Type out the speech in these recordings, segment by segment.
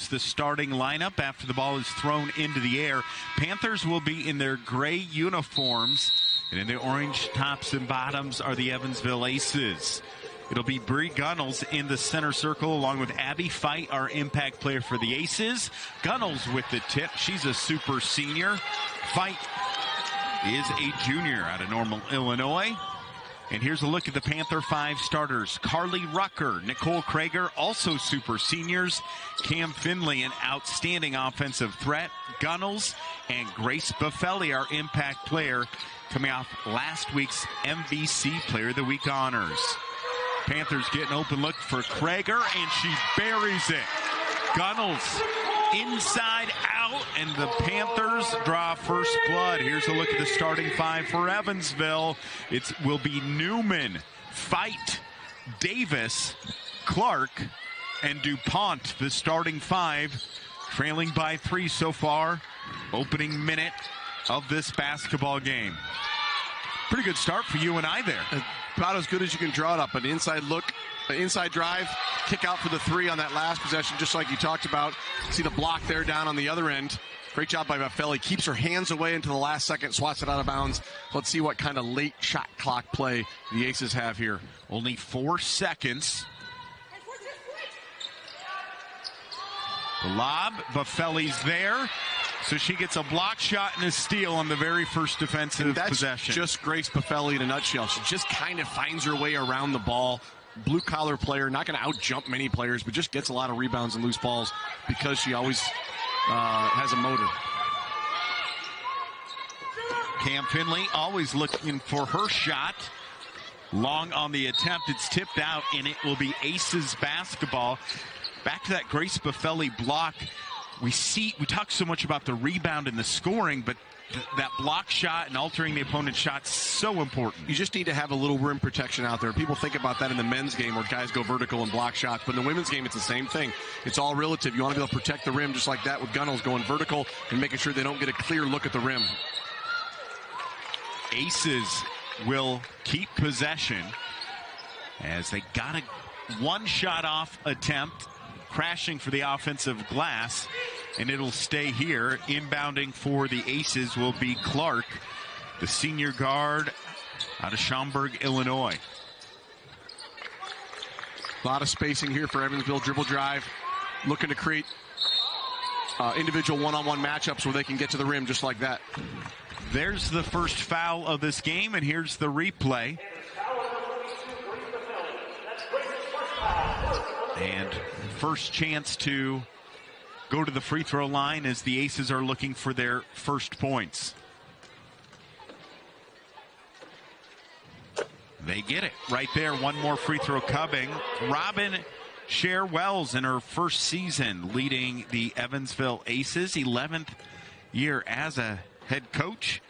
is the starting lineup after the ball is thrown into the air. Panthers will be in their gray uniforms, and in the orange tops and bottoms are the Evansville Aces. It'll be Bre Gunnels in the center circle along with Abby Fight, our impact player for the Aces. Gunnels with the tip. She's a super senior. Fight is a junior out of Normal, Illinois. And here's a look at the Panther 5 starters. Carly Rucker, Nicole Krager, also super seniors. Cam Finley, an outstanding offensive threat. Gunnels and Grace Buffelli, our impact player, coming off last week's MVC Player of the Week honors. Panthers get an open look for Krager, and she buries it. Gunnels inside out, and the Panthers draw first blood. Here's a look at the starting 5 for Evansville. It will be Newman, Fight, Davis, Clark, and DuPont, the starting 5, trailing by 3 so far. Opening minute of this basketball game. Pretty good start for UNI there. About as good as you can draw it up. An inside look, an inside drive, kick out for the 3 on that last possession, just like you talked about. See the block there down on the other end. Great job by Buffelli. Keeps her hands away until the last second, swats it out of bounds. Let's see what kind of late shot clock play the Aces have here. Only 4 seconds. The lob, Buffelli's there. So she gets a block shot and a steal on the very first defensive possession. Just Grace Buffelli in a nutshell. She just kind of finds her way around the ball. Blue-collar player, not going to out-jump many players, but just gets a lot of rebounds and loose balls because she always has a motor. Cam Finley always looking for her shot. Long on the attempt. It's tipped out, and it will be Aces basketball. Back to that Grace Buffelli block. We talk so much about the rebound and the scoring, but that block shot and altering the opponent's shot is so important. You just need to have a little rim protection out there. People think about that in the men's game where guys go vertical and block shots, but in the women's game, it's the same thing. It's all relative. You want to be able to protect the rim just like that with Gunnels going vertical and making sure they don't get a clear look at the rim. Aces will keep possession as they got a one-shot off attempt, crashing for the offensive glass, and it'll stay here. Inbounding for the Aces will be Clark, the senior guard out of Schaumburg, Illinois. A lot of spacing here for Evansville. Dribble drive, looking to create individual one-on-one matchups where they can get to the rim just like that. There's the first foul of this game, and here's the replay. And first chance to go to the free throw line as the Aces are looking for their first points. They get it right there. One more free throw coming. Robin Scher-Wells in her first season leading the Evansville Aces, 11th year as a head coach.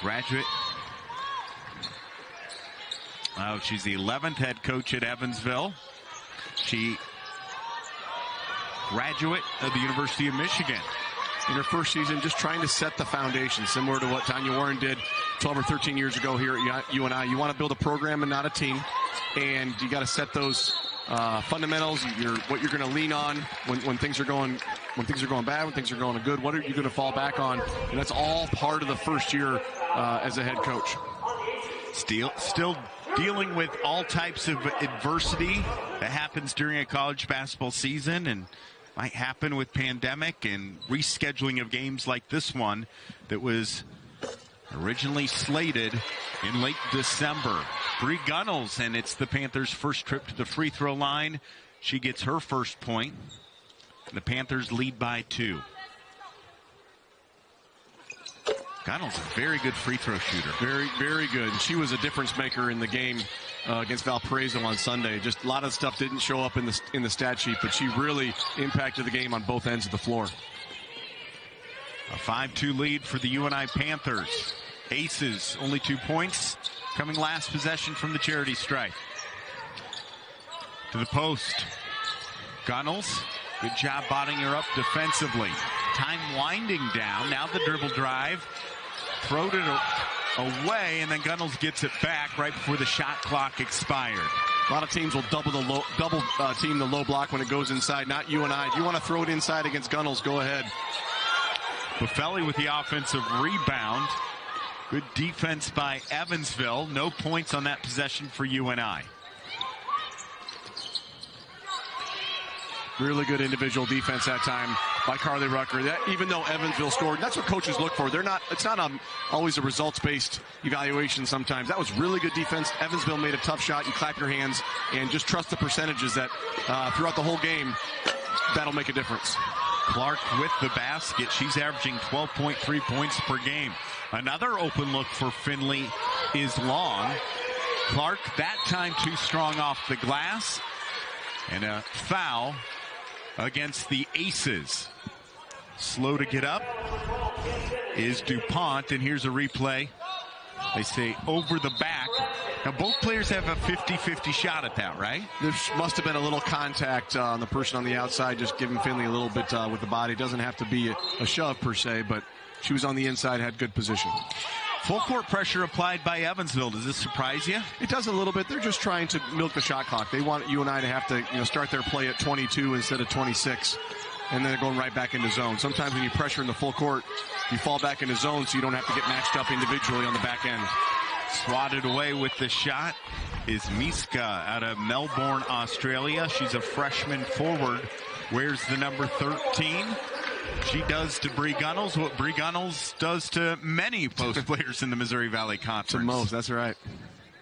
Graduate. Oh, she's the 11th head coach at Evansville. She graduate of the University of Michigan. In her first season, just trying to set the foundation, similar to what Tanya Warren did 12 or 13 years ago here at UNI. You want to build a program and not a team, and you got to set those fundamentals. What you're going to lean on when things are going bad, when things are going good. What are you going to fall back on? And that's all part of the first year as a head coach. Still dealing with all types of adversity that happens during a college basketball season and might happen with pandemic and rescheduling of games like this one that was originally slated in late December. Bre Gunnels, and it's the Panthers' first trip to the free throw line. She gets her first point. The Panthers lead by 2. Gunnels, a very good free throw shooter. Very, very good. She was a difference maker in the game against Valparaiso on Sunday. Just a lot of stuff didn't show up in the stat sheet, but she really impacted the game on both ends of the floor. A 5-2 lead for the UNI Panthers. Aces, only 2 points, coming last possession from the charity stripe. To the post. Gunnels, good job botting her up defensively. Time winding down. Now the dribble drive. Throwed it away, and then Gunnels gets it back right before the shot clock expired. A lot of teams will double team the low block when it goes inside. Not UNI. If you want to throw it inside against Gunnels, go ahead. Buffelli with the offensive rebound. Good defense by Evansville. No points on that possession for UNI. Really good individual defense that time by Carly Rucker. Even though Evansville scored, that's what coaches look for. It's not always a results-based evaluation sometimes. That was really good defense. Evansville made a tough shot. You clap your hands and just trust the percentages that throughout the whole game, that'll make a difference. Clark with the basket. She's averaging 12.3 points per game. Another open look for Finley is long. Clark, that time too strong off the glass. And a foul against the Aces. Slow to get up is DuPont, and here's a replay. They say over the back. Now, both players have a 50-50 shot at that, right? There must have been a little contact on the person on the outside, just giving Finley a little bit with the body. It doesn't have to be a shove, per se, but she was on the inside, had good position. Full court pressure applied by Evansville. Does this surprise you? It does a little bit. They're just trying to milk the shot clock. They want UNI to have to start their play at 22 instead of 26, and then they're going right back into zone. Sometimes when you pressure in the full court, you fall back into zone so you don't have to get matched up individually on the back end. Swatted away with the shot is Miska out of Melbourne, Australia. She's a freshman forward. Wears the number 13. She does to Bre Gunnels what Bre Gunnels does to many post players in the Missouri Valley Conference. To most, that's right.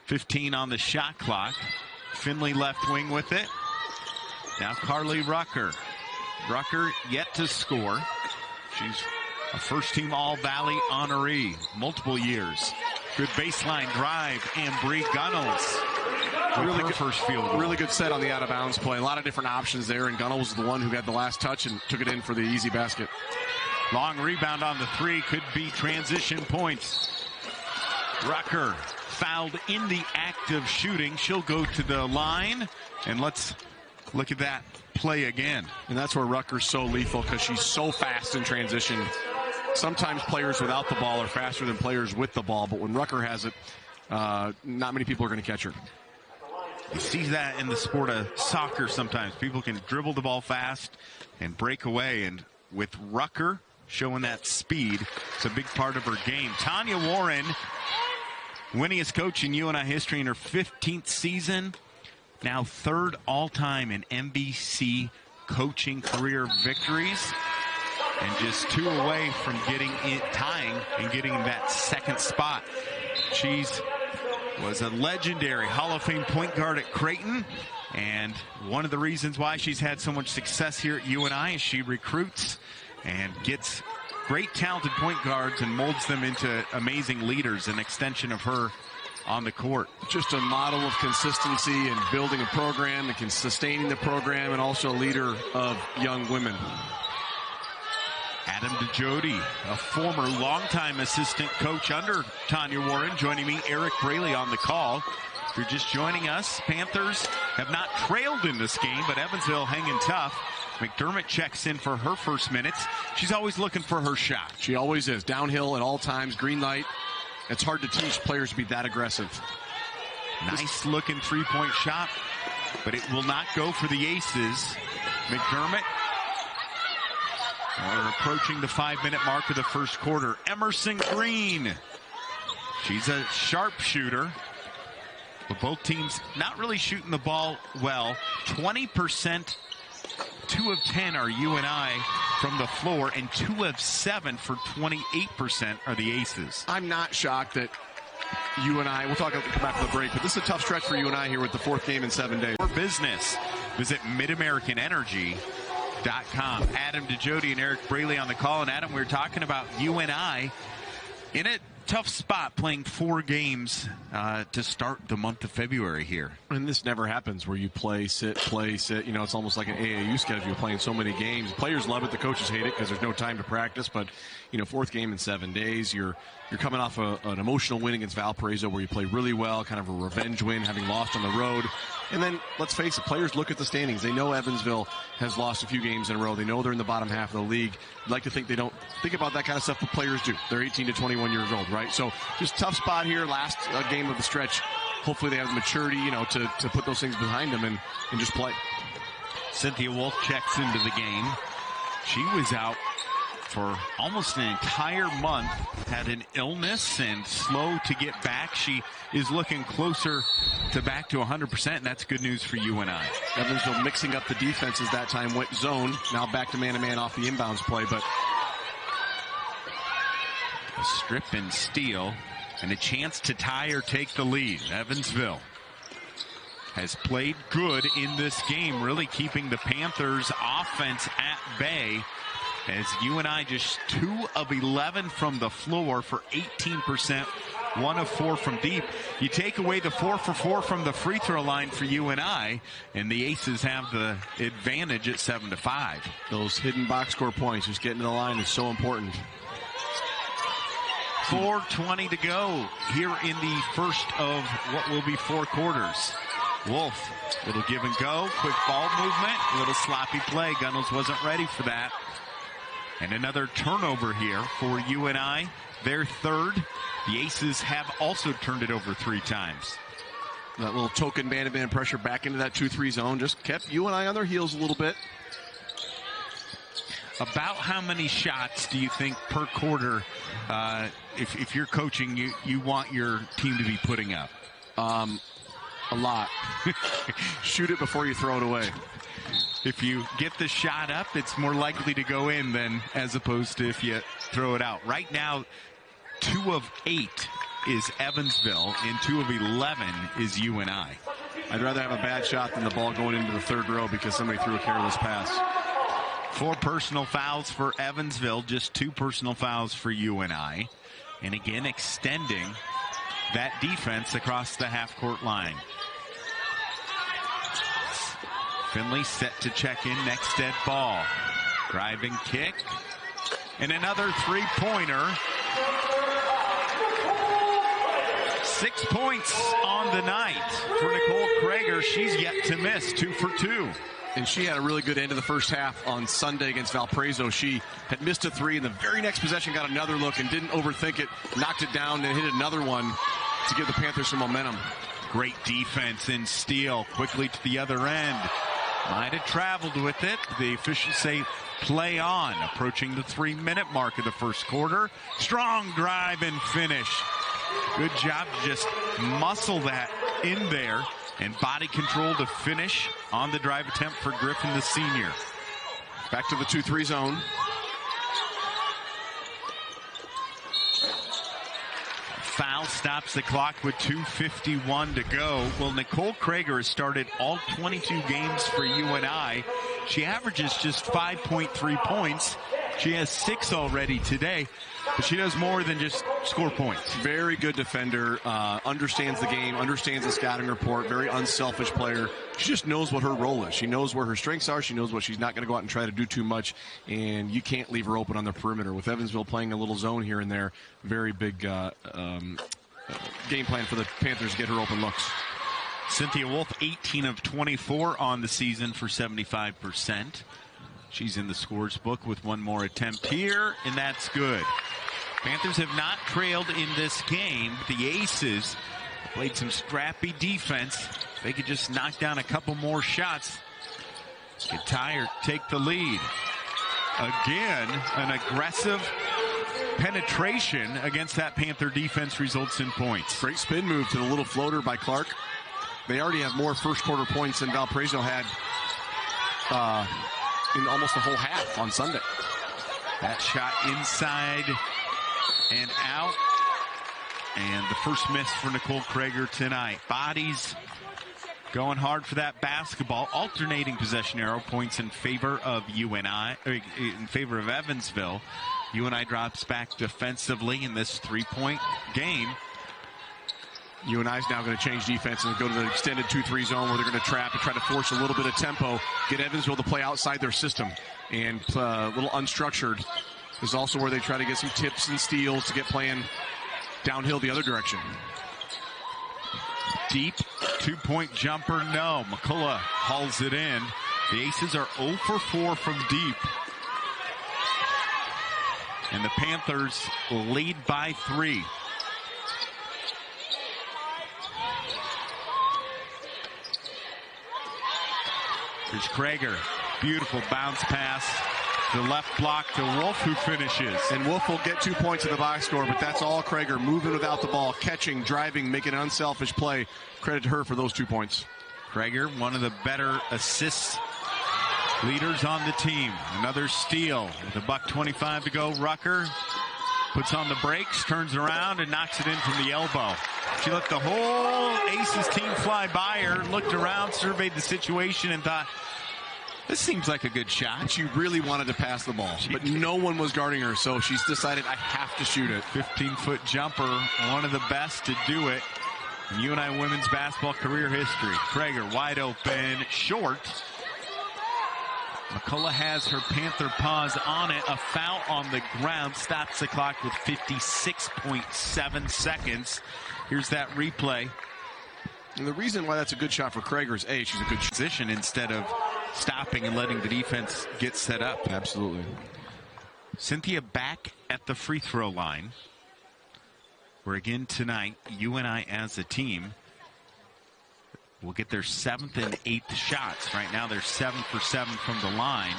15 on the shot clock. Finley left wing with it. Now Carly Rucker. Rucker yet to score. She's a first-team All-Valley honoree, multiple years. Good baseline drive, and Bre Gunnels really good first field goal. Really good set on the out-of-bounds play. A lot of different options there, and Gunnels was the one who had the last touch and took it in for the easy basket. Long rebound on the three, could be transition points. Rucker fouled in the act of shooting. She'll go to the line, and let's look at that play again. And that's where Rucker's so lethal, because she's so fast in transition. Sometimes players without the ball are faster than players with the ball, but when Rucker has it, not many people are going to catch her. You see that in the sport of soccer sometimes. People can dribble the ball fast and break away, and with Rucker showing that speed, it's a big part of her game. Tanya Warren, winningest coach in UNI history in her 15th season, now third all-time in MVC coaching career victories. And just 2 away from tying and getting that second spot. She's was a legendary Hall of Fame point guard at Creighton. And one of the reasons why she's had so much success here at UNI is she recruits and gets great talented point guards and molds them into amazing leaders, an extension of her on the court. Just a model of consistency and building a program and sustaining the program, and also a leader of young women. Adam DeJody, a former longtime assistant coach under Tanya Warren, joining me, Eric Braley, on the call. If you're just joining us, Panthers have not trailed in this game, but Evansville hanging tough. McDermott checks in for her first minutes. She's always looking for her shot. She always is. Downhill at all times, green light. It's hard to teach players to be that aggressive. Nice looking three-point shot, but it will not go for the Aces. McDermott. We're approaching the 5-minute mark of the first quarter. Emerson Green. She's a sharpshooter. But both teams not really shooting the ball well. 20%, 2 of 10 are UNI from the floor, and 2 of 7 for 28% are the Aces. I'm not shocked that UNI, we'll come back to the break, but this is a tough stretch for UNI here with the 4th game in 7 days. For business, visit MidAmericanEnergy.com. Adam DeJody and Eric Braley on the call. And Adam, we were talking about UNI in a tough spot, playing 4 games to start the month of February here. And this never happens where you play, sit. It's almost like an AAU schedule, playing so many games. Players love it. The coaches hate it because there's no time to practice. But, 4th game in 7 days. You're coming off an emotional win against Valparaiso where you play really well, kind of a revenge win, having lost on the road. And then, let's face it, players look at the standings. They know Evansville has lost a few games in a row. They know they're in the bottom half of the league. I'd like to think they don't think about that kind of stuff, but players do. They're 18 to 21 years old, right? So, just tough spot here, last game of the stretch hopefully they have the maturity, to put those things behind them and just play. Cynthia Wolf checks into the game. She was out for almost an entire month, had an illness and slow to get back. She is looking closer to back to 100%, and that's good news for UNI. Evansville mixing up the defenses that time, went zone, now back to man-to-man off the inbounds play, but a strip and steal and a chance to tie or take the lead. Evansville has played good in this game, really keeping the Panthers' offense at bay, as UNI just 2 of 11 from the floor for 18%, 1 of 4 from deep. You take away the 4 for 4 from the free throw line for UNI, and the Aces have the advantage at 7-5. Those hidden box score points, just getting to the line is so important. 4:20 to go here in the first of what will be 4 quarters. Wolf, little give and go, quick ball movement, a little sloppy play. Gunnels wasn't ready for that. And another turnover here for UNI, their third. The Aces have also turned it over 3 times. That little token man-to-man pressure back into that 2-3 zone just kept UNI on their heels a little bit. About how many shots do you think per quarter, if you're coaching, you want your team to be putting up? A lot. Shoot it before you throw it away. If you get the shot up, it's more likely to go in than as opposed to if you throw it out. Right now, 2 of 8 is Evansville, and 2 of 11 is UNI. I'd rather have a bad shot than the ball going into the third row because somebody threw a careless pass. 4 personal fouls for Evansville, just 2 personal fouls for UNI. And again, extending that defense across the half-court line. Finley set to check in, next dead ball. Driving kick. And another 3-pointer. 6 points on the night for Nicole Krager. She's yet to miss, 2 for 2. And she had a really good end of the first half on Sunday against Valparaiso. She had missed a 3, and the very next possession got another look and didn't overthink it, knocked it down, and hit another one to give the Panthers some momentum. Great defense and steal quickly to the other end. Might have traveled with it. The officials say play on. Approaching the 3-minute mark of the first quarter. Strong drive and finish. Good job to just muscle that in there. And body control to finish on the drive attempt for Griffin, the senior. Back to the 2-3 zone. Foul stops the clock with 2:51 to go. Well, Nicole Krager has started all 22 games for UNI. She averages just 5.3 points. She has 6 already today, but she does more than just score points. Very good defender, understands the game, understands the scouting report, very unselfish player. She just knows what her role is. She knows where her strengths are. She knows what she's not going to go out and try to do too much, and you can't leave her open on the perimeter. With Evansville playing a little zone here and there, very big game plan for the Panthers to get her open looks. Cynthia Wolf, 18 of 24 on the season for 75%. She's in the scores book with 1 more attempt here, and that's good. Panthers have not trailed in this game. The Aces played some scrappy defense. If they could just knock down a couple more shots, get tired, take the lead. Again, an aggressive penetration against that Panther defense results in points. Great spin move to the little floater by Clark. They already have more first quarter points than Valparaiso had in almost the whole half on Sunday. That shot inside and out. And the first miss for Nicole Krager tonight. Bodies going hard for that basketball. Alternating possession arrow points in favor of UNI, in favor of Evansville. UNI drops back defensively in this 3-point game. UNI is now going to change defense and go to the extended 2-3 zone where they're going to trap and try to force a little bit of tempo, get Evansville to play outside their system. And a little unstructured is also where they try to get some tips and steals to get playing downhill the other direction. Deep 2-point jumper, no. McCullough hauls it in. The Aces are 0 for 4 from deep. And the Panthers lead by 3. Here's Krager. Beautiful bounce pass. The left block to Wolf, who finishes. And Wolf will get 2 points in the box score, but that's all Krager. Moving without the ball, catching, driving, making an unselfish play. Credit to her for those 2 points. Krager, one of the better assist leaders on the team. Another steal with $1:25 to go. Rucker puts on the brakes, turns around, and knocks it in from the elbow. She let the whole Aces team fly by her, looked around, surveyed the situation, and thought, this seems like a good shot. She really wanted to pass the ball, but no one was guarding her, so she's decided, I have to shoot it. 15-foot jumper, one of the best to do it in UNI women's basketball career history. Krager wide open, short. McCullough has her Panther paws on it. A foul on the ground stops the clock with 56.7 seconds. Here's that replay. And the reason why that's a good shot for Krager is, A, she's a good position instead of stopping and letting the defense get set up. Absolutely. Cynthia back at the free throw line, where again tonight, UNI as a team will get their 7th and 8th shots. Right now they're 7 for 7 from the line.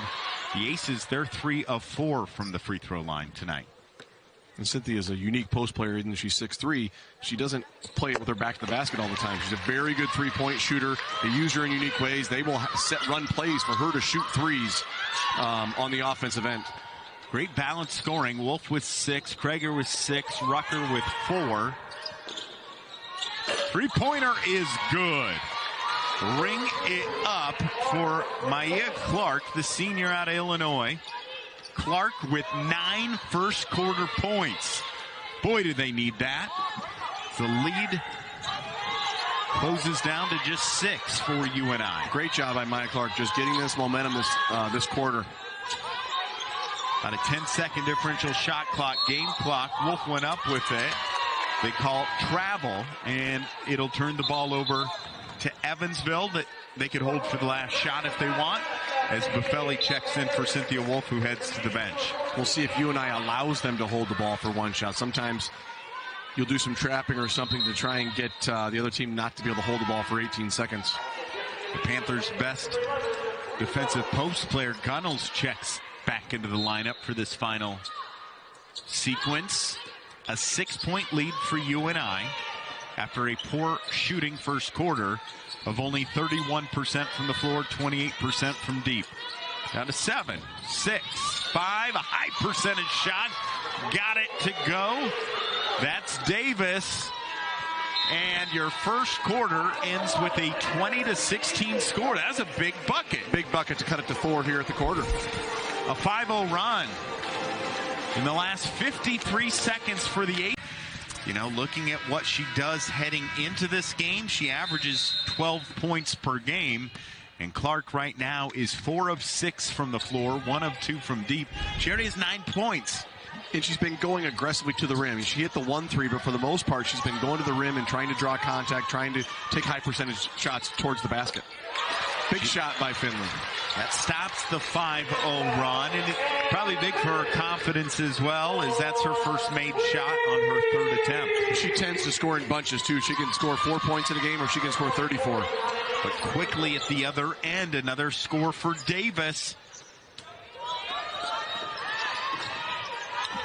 The Aces, they're 3 of 4 from the free throw line tonight. And Cynthia is a unique post player, even though she's 6'3". She doesn't play it with her back to the basket all the time. She's a very good three-point shooter. They use her in unique ways. They will run plays for her to shoot threes on the offensive end. Great balanced scoring. Wolf with 6, Krager with 6, Rucker with 4. Three-pointer is good. Ring it up for Maya Clark, the senior out of Illinois. Clark with 9 first-quarter points. Boy, do they need that. The lead closes down to just 6 for UNI. Great job by Maya Clark, just getting this momentum this quarter. About a 10-second differential shot clock, game clock. Wolf went up with it. They call travel, and it'll turn the ball over to Evansville that they could hold for the last shot if they want, as Buffelli checks in for Cynthia Wolf, who heads to the bench. We'll see if UNI allows them to hold the ball for one shot. Sometimes you'll do some trapping or something to try and get the other team not to be able to hold the ball for 18 seconds. The Panthers' best defensive post player, Gunnels, checks back into the lineup for this final sequence. A 6-point lead for UNI after a poor shooting first quarter of only 31% from the floor, 28% from deep. Down to 7, 6, 5, a high percentage shot. Got it to go. That's Davis. And your first quarter ends with a 20-16 score. That's a big bucket. Big bucket to cut it to 4 here at the quarter. A 5-0 run in the last 53 seconds for the Aces. You know, looking at what she does heading into this game, she averages 12 points per game. And Clark right now is 4 of 6 from the floor, 1 of 2 from deep. She already has 9 points. And she's been going aggressively to the rim. She hit the 1-3, but for the most part, she's been going to the rim and trying to draw contact, trying to take high percentage shots towards the basket. Big shot by Finley. That stops the 5-0 run, and it's probably big for her confidence as well, as that's her first made shot on her 3rd attempt. She tends to score in bunches, too. She can score 4 points in a game, or she can score 34. But quickly at the other end, another score for Davis.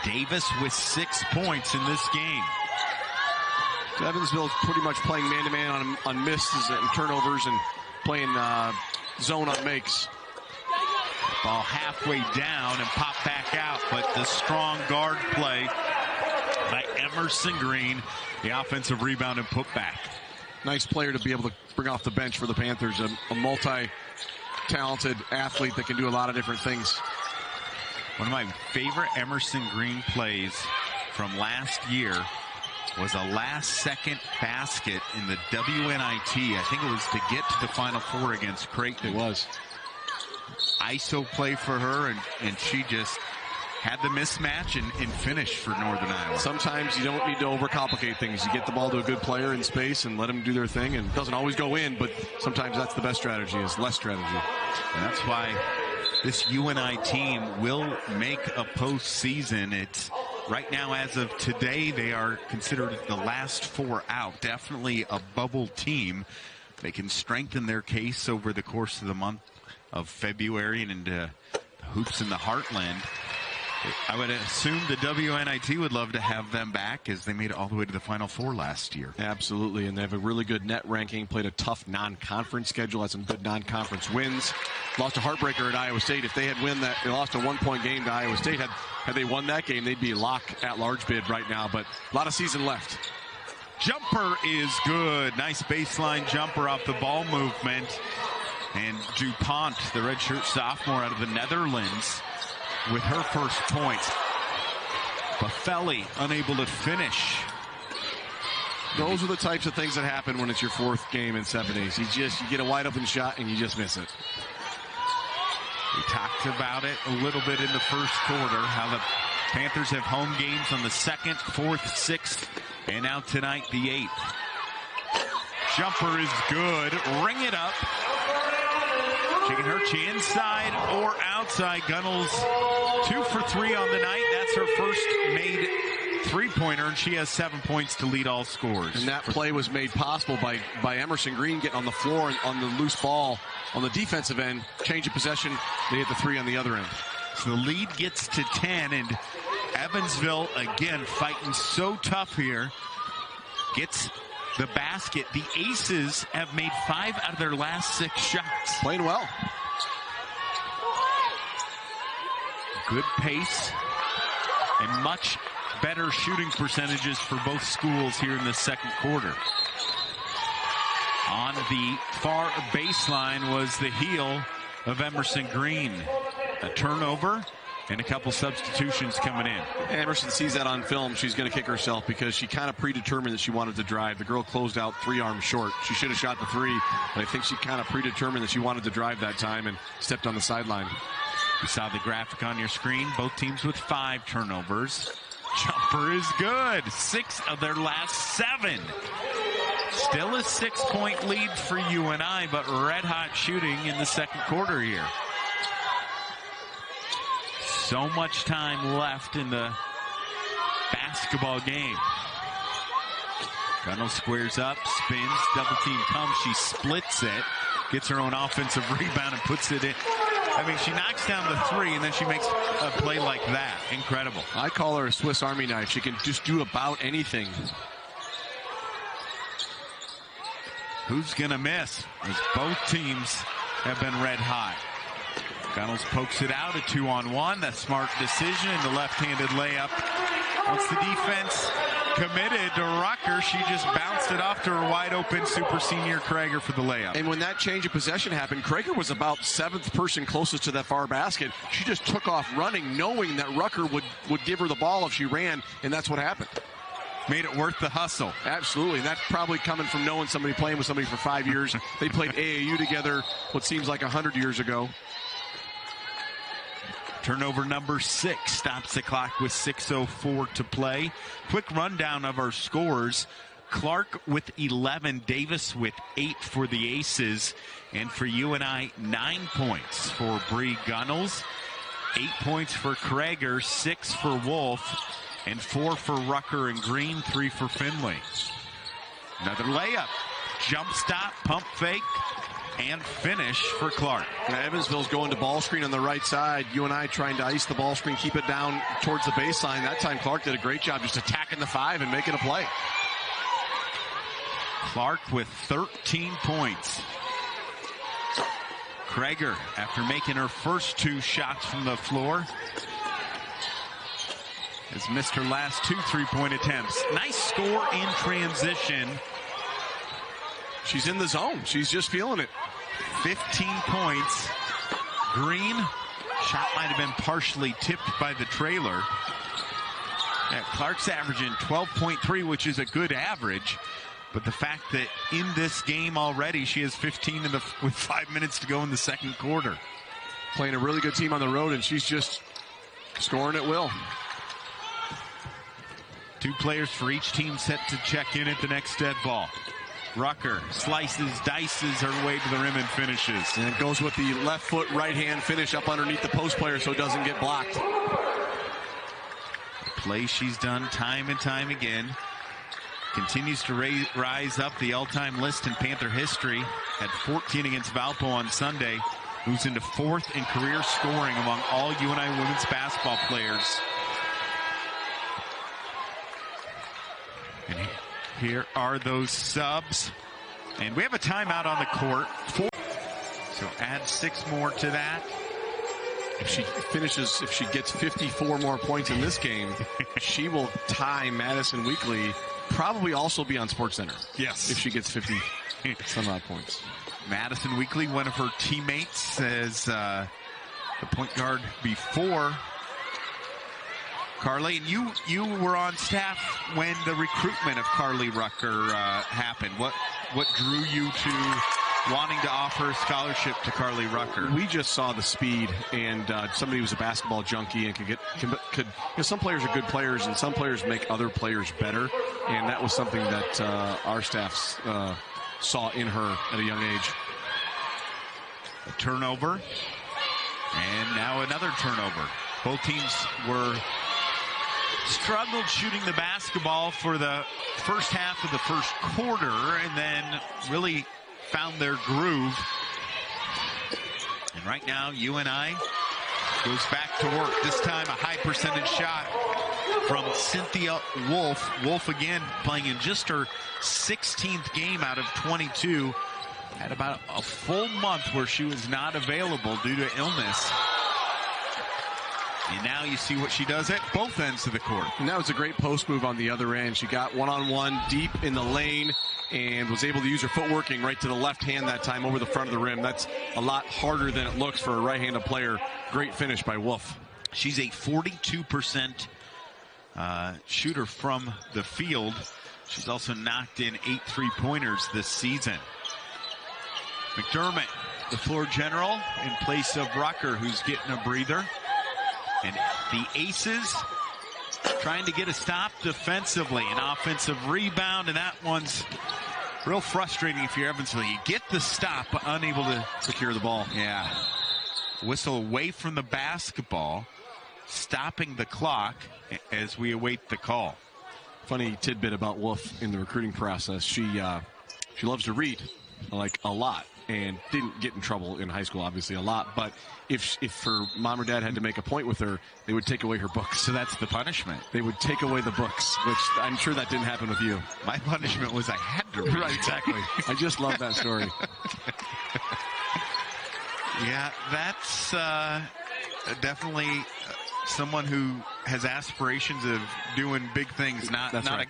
Davis with 6 points in this game. So Evansville's pretty much playing man-to-man on misses and turnovers and playing zone on makes. Ball halfway down and pop back out, but the strong guard play by Emerson Green, the offensive rebound and put back. Nice player to be able to bring off the bench for the Panthers, a multi-talented athlete that can do a lot of different things. One of my favorite Emerson Green plays from last year was a last-second basket in the WNIT. I think it was to get to the Final Four against Creighton. It was. ISO play for her, and she just had the mismatch and finished for Northern Iowa. Sometimes you don't need to overcomplicate things. You get the ball to a good player in space and let them do their thing, and it doesn't always go in, but sometimes that's the best strategy, is less strategy. And that's why this UNI team will make a postseason. It's right now, as of today, they are considered the last 4 out. Definitely a bubble team. They can strengthen their case over the course of the month of February and into hoops in the heartland. I would assume the WNIT would love to have them back, as they made it all the way to the Final Four last year. Absolutely, and they have a really good net ranking, played a tough non-conference schedule, had some good non-conference wins. Lost a heartbreaker at Iowa State. If they had won that, they lost a one-point game to Iowa State. Had they won that game, they'd be lock at large bid right now, but a lot of season left. Jumper is good. Nice baseline jumper off the ball movement. And DuPont, the redshirt sophomore out of the Netherlands, with her first points. Buffelli unable to finish. Those are the types of things that happen when it's your fourth game in 7 days. You get a wide open shot and you just miss it. We talked about it a little bit in the first quarter, how the Panthers have home games on the 2nd, 4th, 6th, and now tonight the 8th. Jumper is good. Ring it up. Taking her to inside or outside. Gunnels 2 for 3 on the night. That's her first made three-pointer, and she has 7 points to lead all scores. And that play was made possible by Emerson Green getting on the floor and on the loose ball on the defensive end. Change of possession. They hit the 3 on the other end. So the lead gets to 10, and Evansville, again, fighting so tough here, gets the basket. The Aces have made 5 out of their last 6 shots. Playing well. Good pace and much better shooting percentages for both schools here in the second quarter. On the far baseline was the heel of Emerson Green. A turnover and a couple substitutions coming in. Emerson sees that on film. She's going to kick herself because she kind of predetermined that she wanted to drive. The girl closed out 3 arms short. She should have shot the 3, but I think she kind of predetermined that she wanted to drive that time and stepped on the sideline. You saw the graphic on your screen. Both teams with 5 turnovers. Jumper is good. 6 of their last 7. Still a 6-point lead for UNI, but red hot shooting in the second quarter here. So much time left in the basketball game. Gunnels squares up, spins, double team comes, she splits it, gets her own offensive rebound and puts it in. I mean, she knocks down the 3 and then she makes a play like that. Incredible. I call her a Swiss Army knife. She can just do about anything. Who's gonna miss? As both teams have been red hot. Gunnels pokes it out, a 2-on-1. That's smart decision, and the left-handed layup. Once the defense committed to Rucker, she just bounced it off to her wide-open super senior Krager for the layup. And when that change of possession happened, Krager was about 7th person closest to that far basket. She just took off running, knowing that Rucker would give her the ball if she ran, and that's what happened. Made it worth the hustle. Absolutely, and that's probably coming from knowing somebody, playing with somebody for 5 years. They played AAU together what seems like 100 years ago. Turnover number 6 stops the clock with 6:04 to play. Quick rundown of our scores. Clark with 11, Davis with 8 for the Aces, and for UNI 9 points for Bre Gunnels, 8 points for Krager, 6 for Wolf, and 4 for Rucker and Green, 3 for Finley. Another layup, jump stop, pump fake, and finish for Clark. Now Evansville's going to ball screen on the right side. UNI trying to ice the ball screen, keep it down towards the baseline. That time Clark did a great job just attacking the 5 and making a play. Clark with 13 points. Krager, after making her first 2 shots from the floor, has missed her last 2 3-point attempts. Nice score in transition. She's in the zone. She's just feeling it. 15 points. Green, shot might have been partially tipped by the trailer. Yeah, Clark's averaging 12.3, which is a good average. But the fact that in this game already she has 15 with 5 minutes to go in the second quarter. Playing a really good team on the road, and she's just scoring at will. 2 players for each team set to check in at the next dead ball. Rucker slices, dices her way to the rim and finishes. And it goes with the left foot, right hand finish up underneath the post player so it doesn't get blocked. A play she's done time and time again. Continues to rise up the all-time list in Panther history. Had 14 against Valpo on Sunday. moves into 4th in career scoring among all UNI women's basketball players. And here are those subs. And we have a timeout on the court. So add 6 more to that. If she gets 54 more points in this game, she will tie Madison Weekly, probably also be on SportsCenter. Yes. If she gets 50 some odd points. Madison Weekly, one of her teammates, as the point guard before Carly. And you were on staff when the recruitment of Carly Rucker happened. What drew you to wanting to offer a scholarship to Carly Rucker? We just saw the speed, and somebody who's a basketball junkie and could some players are good players and some players make other players better, and that was something that our staff saw in her at a young age. A turnover, and now another turnover. Both teams struggled shooting the basketball for the first half of the first quarter, and then really found their groove. And right now, UNI goes back to work. This time, a high percentage shot from Cynthia Wolf. Wolf again playing in just her 16th game out of 22. Had about a full month where she was not available due to illness. And now you see what she does at both ends of the court. And that was a great post move on the other end. She got one-on-one deep in the lane and was able to use her footworking right to the left hand that time over the front of the rim. That's a lot harder than it looks for a right-handed player. Great finish by Wolf. She's a 42% shooter from the field. She's also knocked in 8 3-pointers this season. McDermott, the floor general, in place of Rucker, who's getting a breather. And the Aces trying to get a stop defensively. An offensive rebound, and that one's real frustrating if you're Evansville. You get the stop, but unable to secure the ball. Yeah. Whistle away from the basketball, stopping the clock as we await the call. Funny tidbit about Wolf in the recruiting process. She loves to read, like a lot, and didn't get in trouble in high school, obviously, a lot. But if her mom or dad had to make a point with her, they would take away her books. So that's the punishment. They would take away the books, which I'm sure that didn't happen with you. My punishment was I had to read. Right, exactly. I just love that story. Yeah, that's definitely someone who has aspirations of doing big things, not a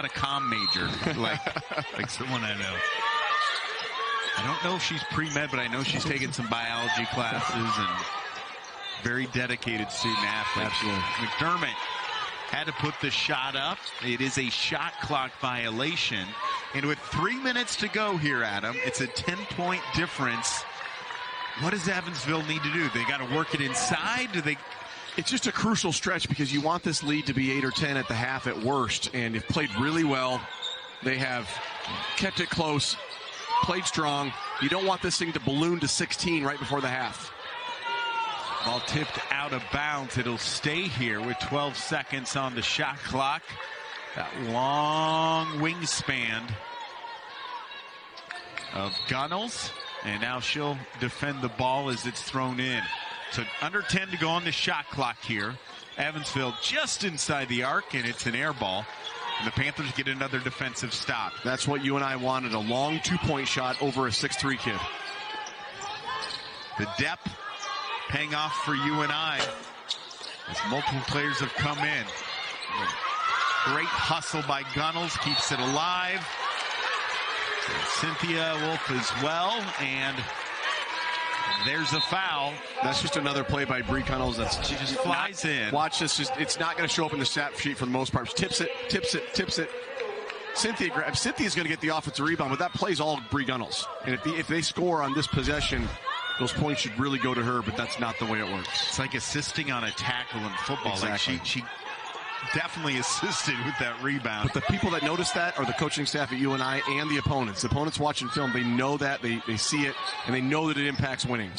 comm major like someone I know. I don't know if she's pre-med, but I know she's taken some biology classes and very dedicated student athlete. Absolutely. McDermott had to put the shot up. It is a shot clock violation. And with 3 minutes to go here, Adam, it's a 10-point difference. What does Evansville need to do? They got to work it inside? It's just a crucial stretch because you want this lead to be 8 or 10 at the half at worst. And they've played really well. They have kept it close, played strong. You don't want this thing to balloon to 16 right before the half. Ball tipped out of bounds. It'll stay here with 12 seconds on the shot clock. That long wingspan of Gunnels. And now she'll defend the ball as it's thrown in. So under 10 to go on the shot clock here. Evansville just inside the arc, and it's an air ball. And the Panthers get another defensive stop. That's what you and I wanted, a long 2-point shot over a 6'3" kid. The depth paying off for UNI as multiple players have come in. Great hustle by Gunnels, keeps it alive. Cynthia Wolf as well, and there's a foul. That's just another play by Bre Gunnels. She just flies in. Watch this. It's not going to show up in the stat sheet for the most part. Tips it. Cynthia's going to get the offensive rebound, but that play's all Bre Gunnels. And if they score on this possession, those points should really go to her, but that's not the way it works. It's like assisting on a tackle in football. Exactly. Like she definitely assisted with that rebound. But the people that notice that are the coaching staff at UNI and the opponents. The opponents watching film, they know that, they see it, and they know that it impacts winning.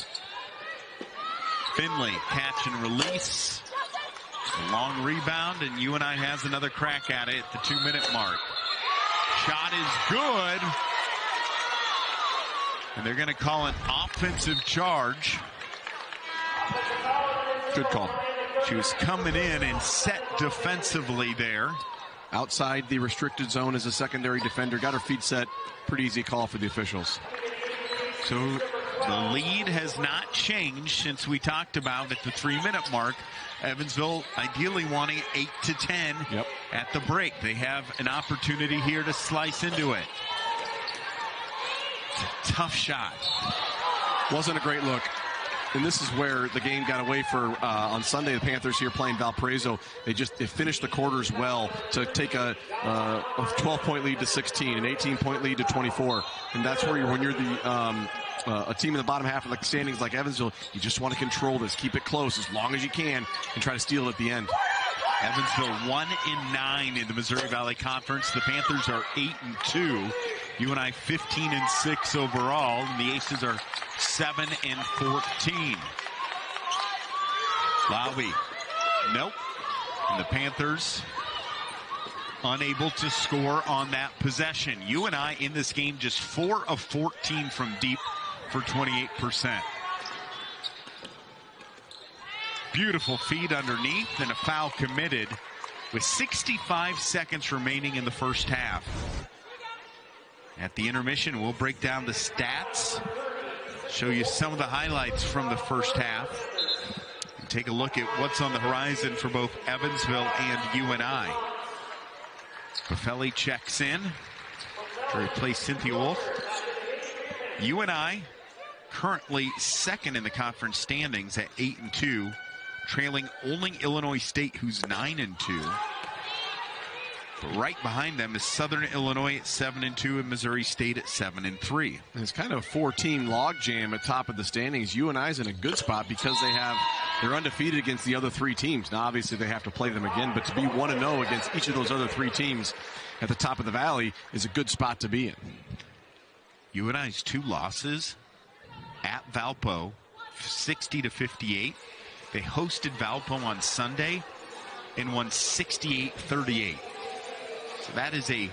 Finley, catch and release. A long rebound, and UNI has another crack at it at the 2-minute mark. Shot is good. And they're going to call an offensive charge. Good call. She was coming in and set defensively there. Outside the restricted zone as a secondary defender. Got her feet set. Pretty easy call for the officials. So the lead has not changed since we talked about at the 3-minute mark. Evansville ideally wanting 8 to 10 at the break. They have an opportunity here to slice into it. It's a tough shot. Wasn't a great look. And this is where the game got away for on Sunday. The Panthers here playing Valparaiso. They finished the quarters well to take a 12-point lead to 16, an 18-point lead to 24. And that's where when you're a team in the bottom half of the standings like Evansville, you just want to control this, keep it close as long as you can, and try to steal it at the end. Evansville 1-9 in the Missouri Valley Conference. The Panthers are 8-2. UNI 15-6 overall, and the Aces are 7-14. Lowry, nope. And the Panthers unable to score on that possession. UNI in this game just 4 of 14 from deep for 28%. Beautiful feed underneath and a foul committed with 65 seconds remaining in the first half. At the intermission, we'll break down the stats, show you some of the highlights from the first half, and take a look at what's on the horizon for both Evansville and UNI. Buffelli checks in to replace Cynthia Wolf. UNI currently second in the conference standings at 8-2, trailing only Illinois State, who's 9-2. But right behind them is Southern Illinois at 7-2 and Missouri State at 7-3. And it's kind of a 4-team logjam at top of the standings. UNI's in a good spot because they're undefeated against the other 3 teams. Now, obviously, they have to play them again, but to be 1-0 against each of those other 3 teams at the top of the valley is a good spot to be in. UNI's 2 losses at Valpo, 60-58. They hosted Valpo on Sunday and won 68-38. So that is a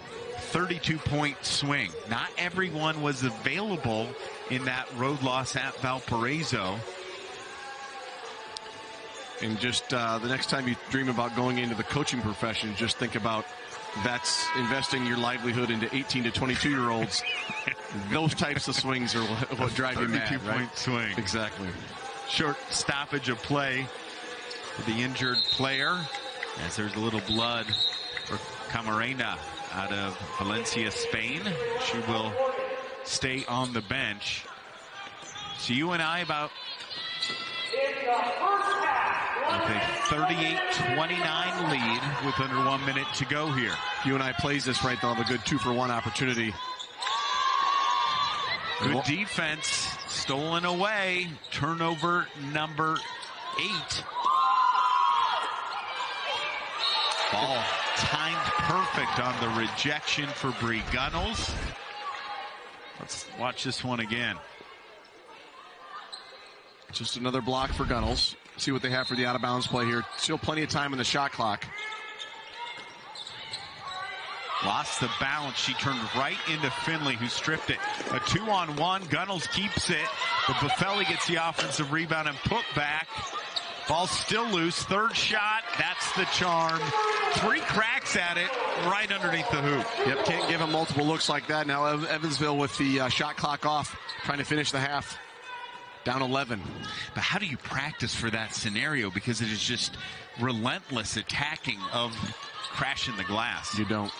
32-point swing. Not everyone was available in that road loss at Valparaiso. And just the next time you dream about going into the coaching profession, just think about that's investing your livelihood into 18 to 22-year-olds. Those types of swings are what drive you mad, 32-point swing. Exactly. Short stoppage of play for the injured player, as there's a little blood for Camarena out of Valencia, Spain. She will stay on the bench. So UNI about with a 38-29 lead with under 1 minute to go here. UNI plays this right, they'll have a good 2-for-1 opportunity. Good defense, stolen away, turnover number 8. Ball timed perfect on the rejection for Bre Gunnels. Let's watch this one again. Just another block for Gunnels. See what they have for the out-of-bounds play here. Still plenty of time in the shot clock. Lost the balance. She turned right into Finley, who stripped it. A 2-on-1. Gunnels keeps it, but Buffelli gets the offensive rebound and put back. Ball still loose. Third shot. That's the charm. 3 cracks at it right underneath the hoop. Yep, can't give him multiple looks like that. Now Evansville with the shot clock off, trying to finish the half. Down 11. But how do you practice for that scenario? Because it is just relentless attacking of crashing the glass. You don't.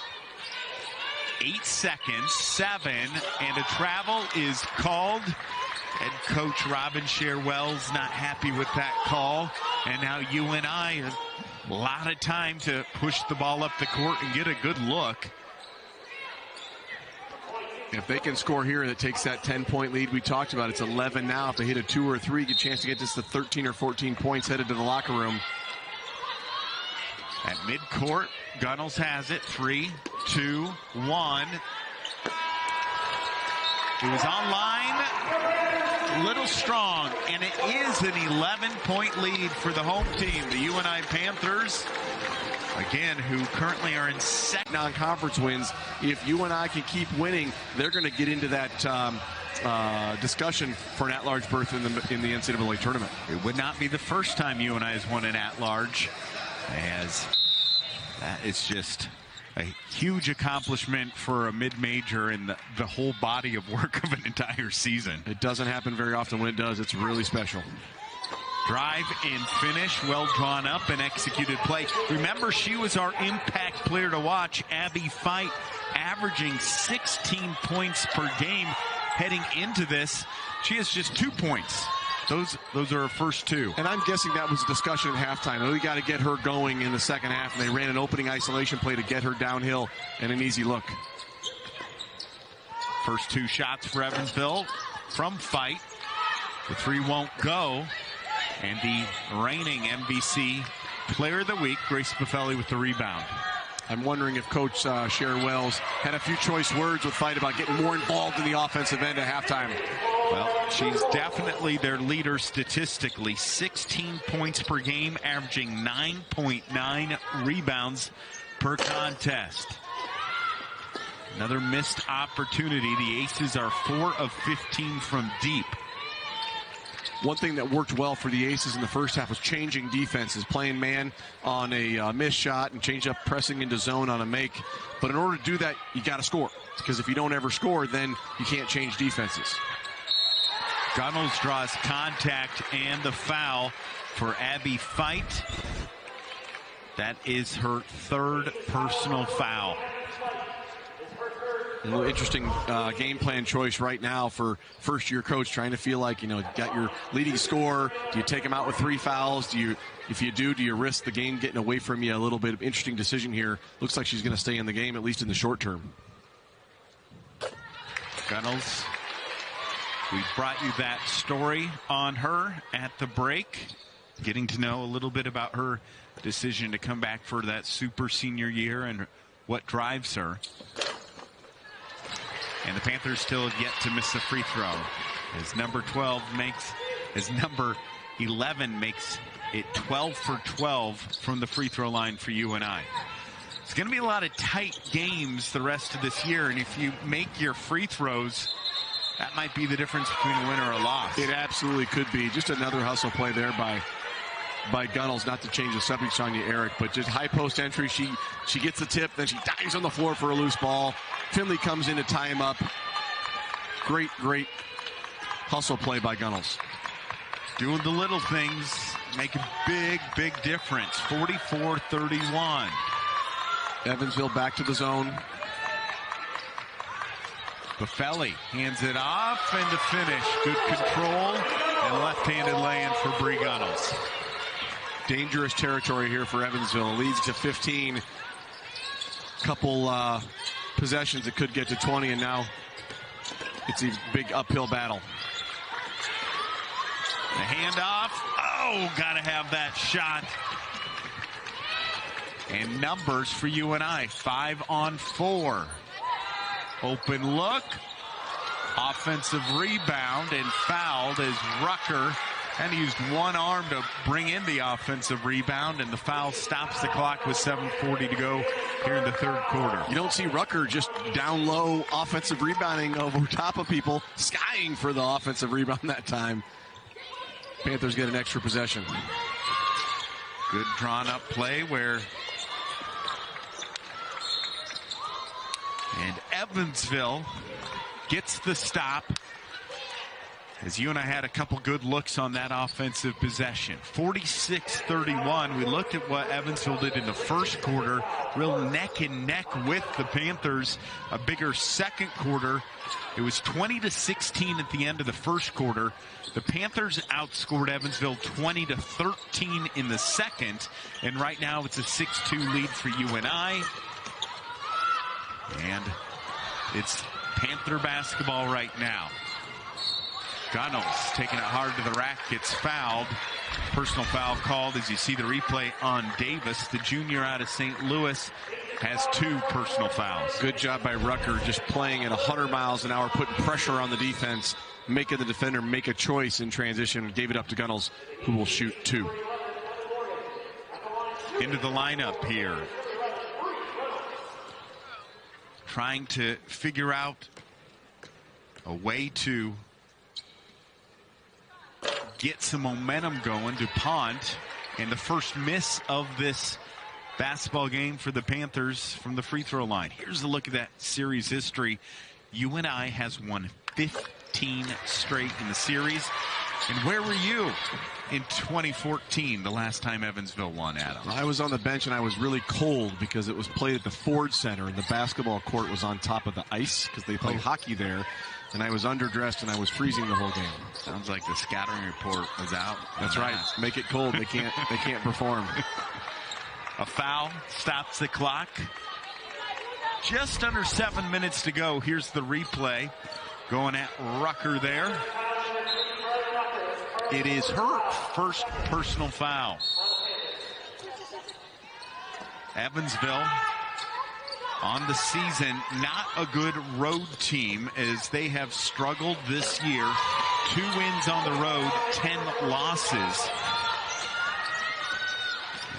8 seconds, 7, and a travel is called. Head coach Robin Sherwell's not happy with that call. And now UNI, a lot of time to push the ball up the court and get a good look. If they can score here and it takes that 10-point lead we talked about, it's 11 now. If they hit a 2 or 3, get a chance to get this to 13 or 14 points headed to the locker room. At midcourt, Gunnels has it. 3, 2, 1. It was online, a little strong, and it is an 11-point lead for the home team, the UNI Panthers. Again, who currently are in second non-conference wins. If UNI can keep winning, they're going to get into that discussion for an at-large berth in the NCAA tournament. It would not be the first time UNI has won an at-large, as that is just a huge accomplishment for a mid-major in the whole body of work of an entire season. It doesn't happen very often. When it does, it's really special. Drive and finish, well drawn up and executed play. Remember, she was our impact player to watch. Abby Fight averaging 16 points per game heading into this. She has just 2 points. Those are her first 2. And I'm guessing that was a discussion at halftime. We got to get her going in the second half, and they ran an opening isolation play to get her downhill and an easy look. First 2 shots for Evansville from Fight. The 3 won't go. And the reigning MVC Player of the Week, Grace Buffelli, with the rebound. I'm wondering if Coach Sharon Wells had a few choice words with Fight about getting more involved in the offensive end at halftime. Well, she's definitely their leader statistically. 16 points per game, averaging 9.9 rebounds per contest. Another missed opportunity. The Aces are 4 of 15 from deep. One thing that worked well for the Aces in the first half was changing defenses, playing man on a missed shot and change up pressing into zone on a make. But in order to do that, you got to score, because if you don't ever score, then you can't change defenses. Gunnels draws contact and the foul for Abby Fight. That is her 3rd personal foul. A little interesting game plan choice right now for first-year coach, trying to feel like, you got your leading scorer. Do you take him out with 3 fouls? If you do you risk the game getting away from you? A little bit of interesting decision here. Looks like she's going to stay in the game, at least in the short term. Gunnels, we brought you that story on her at the break, getting to know a little bit about her decision to come back for that super senior year and what drives her. And the Panthers still have yet to miss a free throw, as number 11 makes it 12 for 12 from the free throw line for UNI. It's going to be a lot of tight games the rest of this year, and if you make your free throws, that might be the difference between a win or a loss. It absolutely could be. Just another hustle play there by Gunnels, not to change the subject, Sonia Eric, but just high post entry. She gets the tip, then she dives on the floor for a loose ball. Finley comes in to tie him up. Great hustle play by Gunnels. Doing the little things make a big difference. 44-31. Evansville back to the zone. Buffelli hands it off, and the finish. Good control and left-handed lay-in for Bre Gunnels. Dangerous territory here for Evansville. Leads to 15. Couple possessions that could get to 20, and now it's a big uphill battle. The handoff. Oh, gotta have that shot. And numbers for UNI, 5 on 4. Open look. Offensive rebound and fouled as Rucker and used one arm to bring in the offensive rebound, and the foul stops the clock with 7:40 to go here in the 3rd quarter. You don't see Rucker just down low offensive rebounding over top of people, skying for the offensive rebound that time. Panthers get an extra possession. Good drawn up play where and Evansville gets the stop, as UNI had a couple good looks on that offensive possession. 46-31. We looked at what Evansville did in the first quarter, real neck and neck with the Panthers. A bigger second quarter. It was 20-16 at the end of the first quarter. The Panthers outscored Evansville 20-13 in the second, and right now it's a 6-2 lead for UNI. And it's Panther basketball right now. Gunnels taking it hard to the rack, gets fouled. Personal foul called, as you see the replay on Davis. The junior out of St. Louis has 2 personal fouls. Good job by Rucker, just playing at 100 miles an hour, putting pressure on the defense, making the defender make a choice in transition. Gave it up to Gunnels, who will shoot 2. Into the lineup here. Trying to figure out a way to get some momentum going. DuPont, and the first miss of this basketball game for the Panthers from the free throw line. Here's a look at that series history. UNI has won 15 straight in the series. And where were you in 2014, the last time Evansville won, Adam? I was on the bench, and I was really cold because it was played at the Ford Center, and the basketball court was on top of the ice because they play hockey there. And I was underdressed, and I was freezing the whole game. Sounds like the scattering report was out. That's right. Make it cold. They can't perform. A foul stops the clock. Just under 7 minutes to go. Here's the replay. Going at Rucker there. It is her first personal foul. Evansville on the season, not a good road team as they have struggled this year. 2 wins on the road, 10 losses.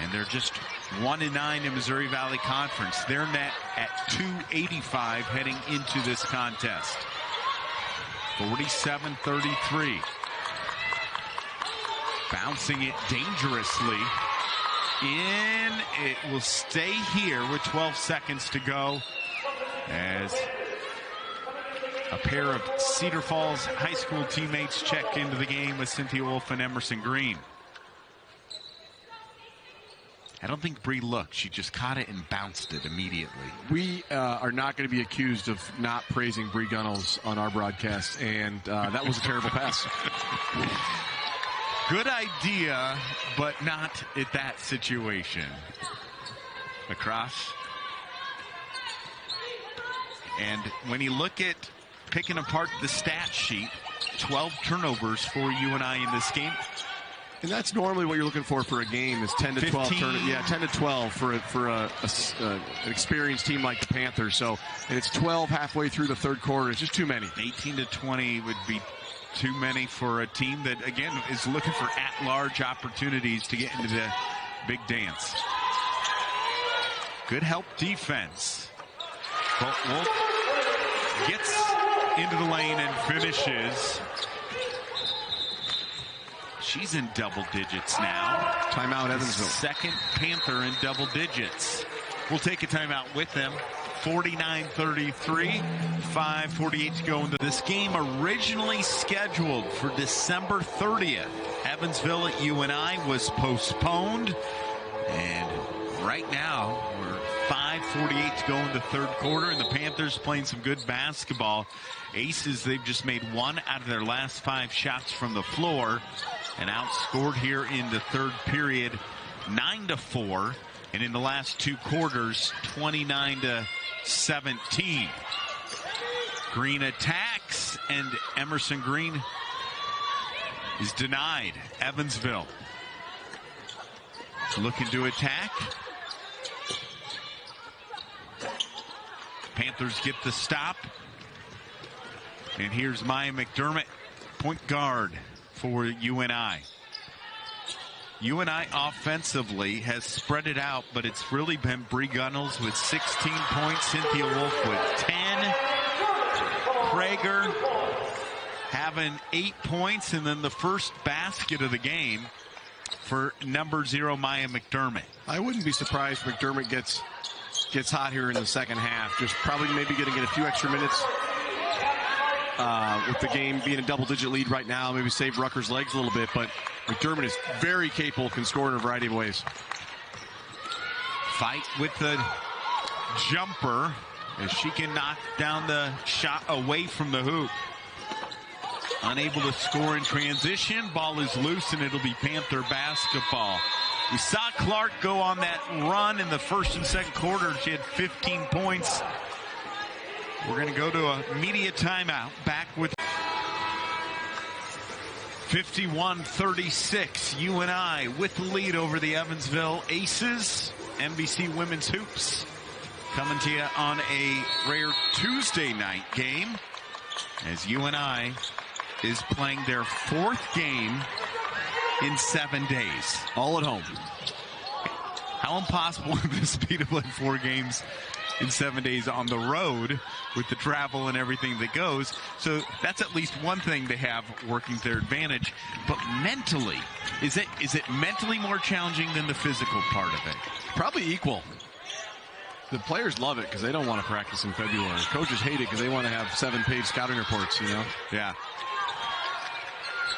And they're just 1-9 in Missouri Valley Conference. They're net at 285 heading into this contest. 47-33. Bouncing it dangerously. In, it will stay here with 12 seconds to go as a pair of Cedar Falls high school teammates check into the game with Cynthia Wolf and Emerson Green. I don't think Bre looked. She just caught it and bounced it immediately. We are not going to be accused of not praising Bre Gunnels on our broadcast, and that was a terrible pass. Good idea, but not at that situation. Across. And when you look at picking apart the stat sheet, 12 turnovers for UNI in this game. And that's normally what you're looking for a game is 10 to 12 turnovers. Yeah, 10 to 12 for an experienced team like the Panthers. So, and it's 12 halfway through the third quarter. It's just too many. 18 to 20 would be too many for a team that, again, is looking for at-large opportunities to get into the big dance. Good help defense. But Wolf gets into the lane and finishes. She's in double digits now. Timeout, Evansville. Second Panther in double digits. We'll take a timeout with them. 49-33, 5:48 to go into this game. Originally scheduled for December 30th. Evansville at UNI was postponed. And right now, we're 5:48 to go in the third quarter, and the Panthers playing some good basketball. Aces, they've just made 1 out of their last 5 shots from the floor and outscored here in the third period 9-4. And in the last 2 quarters, 29-17. Green attacks, and Emerson Green is denied. Evansville looking to attack. Panthers get the stop. And here's Maya McDermott, point guard for UNI. UNI offensively has spread it out, but it's really been Bre Gunnels with 16 points, Cynthia Wolf with 10, Prager having 8 points, and then the first basket of the game for number 0, Maya McDermott. I wouldn't be surprised if McDermott gets hot here in the second half. Just probably maybe getting a few extra minutes with the game being a double-digit lead right now. Maybe save Rutgers' legs a little bit, but McDermott is very capable, can score in a variety of ways. Fight with the jumper as she can knock down the shot away from the hoop. Unable to score in transition. Ball is loose, and it'll be Panther basketball. We saw Clark go on that run in the first and second quarter. She had 15 points. We're going to go to a media timeout. Back with 51-36. UNI with the lead over the Evansville Aces. NBC Women's Hoops coming to you on a rare Tuesday night game as UNI is playing their 4th game in 7 days. All at home. How How impossible would this be to play 4 games in 7 days on the road with the travel and everything that goes? So that's at least one thing they have working to their advantage. But mentally, is it mentally more challenging than the physical part of it? Probably equal. The players love it because they don't want to practice in February. Coaches hate it because they want to have 7-page scouting reports, you know? Yeah.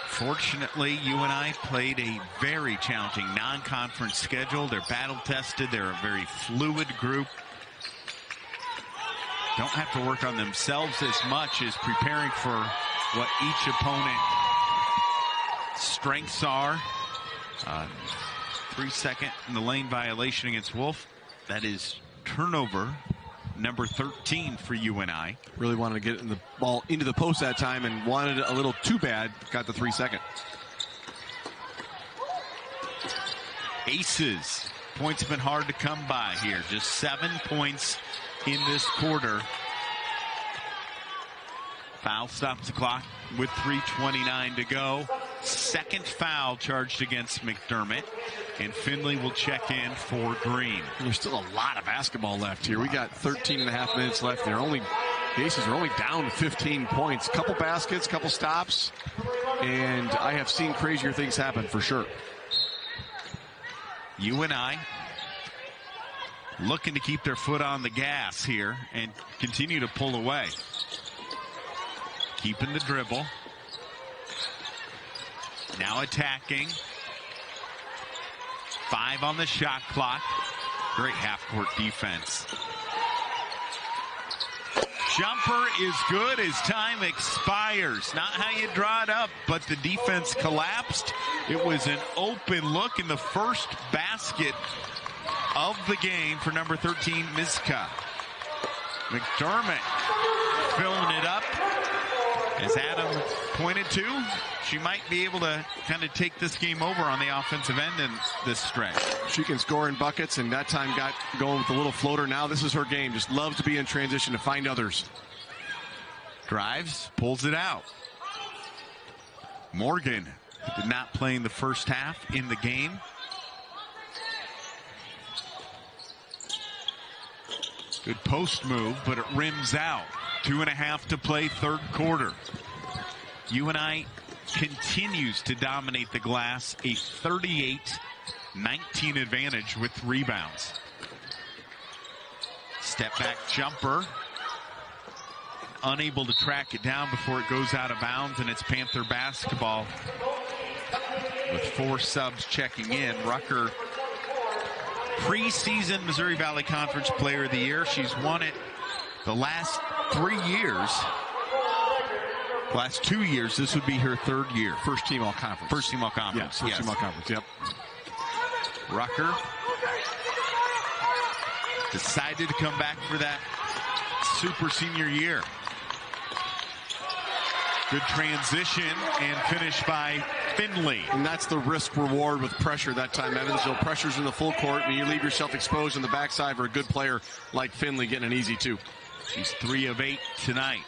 Fortunately, UNI played a very challenging non-conference schedule. They're battle-tested. They're a very fluid group. Don't have to work on themselves as much as preparing for what each opponent's strengths are. 3-second in the lane violation against Wolf. That is turnover number 13 for UNI. Really wanted to get the ball into the post that time and wanted it a little too bad. Got the 3-second. Aces. Points have been hard to come by here. Just 7 points in this quarter. Foul stops the clock with 3:29 to go. Second foul charged against McDermott. And Finley will check in for Green. And there's still a lot of basketball left here. We got 13 and a half minutes left. The Aces are only down 15 points. Couple baskets, couple stops. And I have seen crazier things happen for sure. UNI looking to keep their foot on the gas here and continue to pull away. Keeping the dribble. Now attacking. 5 on the shot clock. Great half-court defense. Jumper is good as time expires. Not how you draw it up, but the defense collapsed. It was an open look in the first basket of the game for number 13, Miska. McDermott filling it up. As Adam pointed to, she might be able to kind of take this game over on the offensive end in this stretch. She can score in buckets, and that time got going with a little floater. Now this is her game. Just loves to be in transition to find others. Drives, pulls it out. Morgan did not play in the first half in the game. Good post move, but it rims out. 2.5 to play, third quarter. UNI continues to dominate the glass, a 38-19 advantage with rebounds. Step back jumper. Unable to track it down before it goes out of bounds, and it's Panther basketball with 4 subs checking in. Rucker, preseason Missouri Valley Conference Player of the Year. She's won it the last 3 years. Last 2 years, this would be her 3rd year. First team all conference. First team all conference. Yeah, first team all conference, yep. Rucker decided to come back for that super senior year. Good transition and finish by Finley. And that's the risk reward with pressure that time. Evansville pressures in the full court, and you leave yourself exposed on the backside for a good player like Finley getting an easy 2. She's 3 of 8 tonight.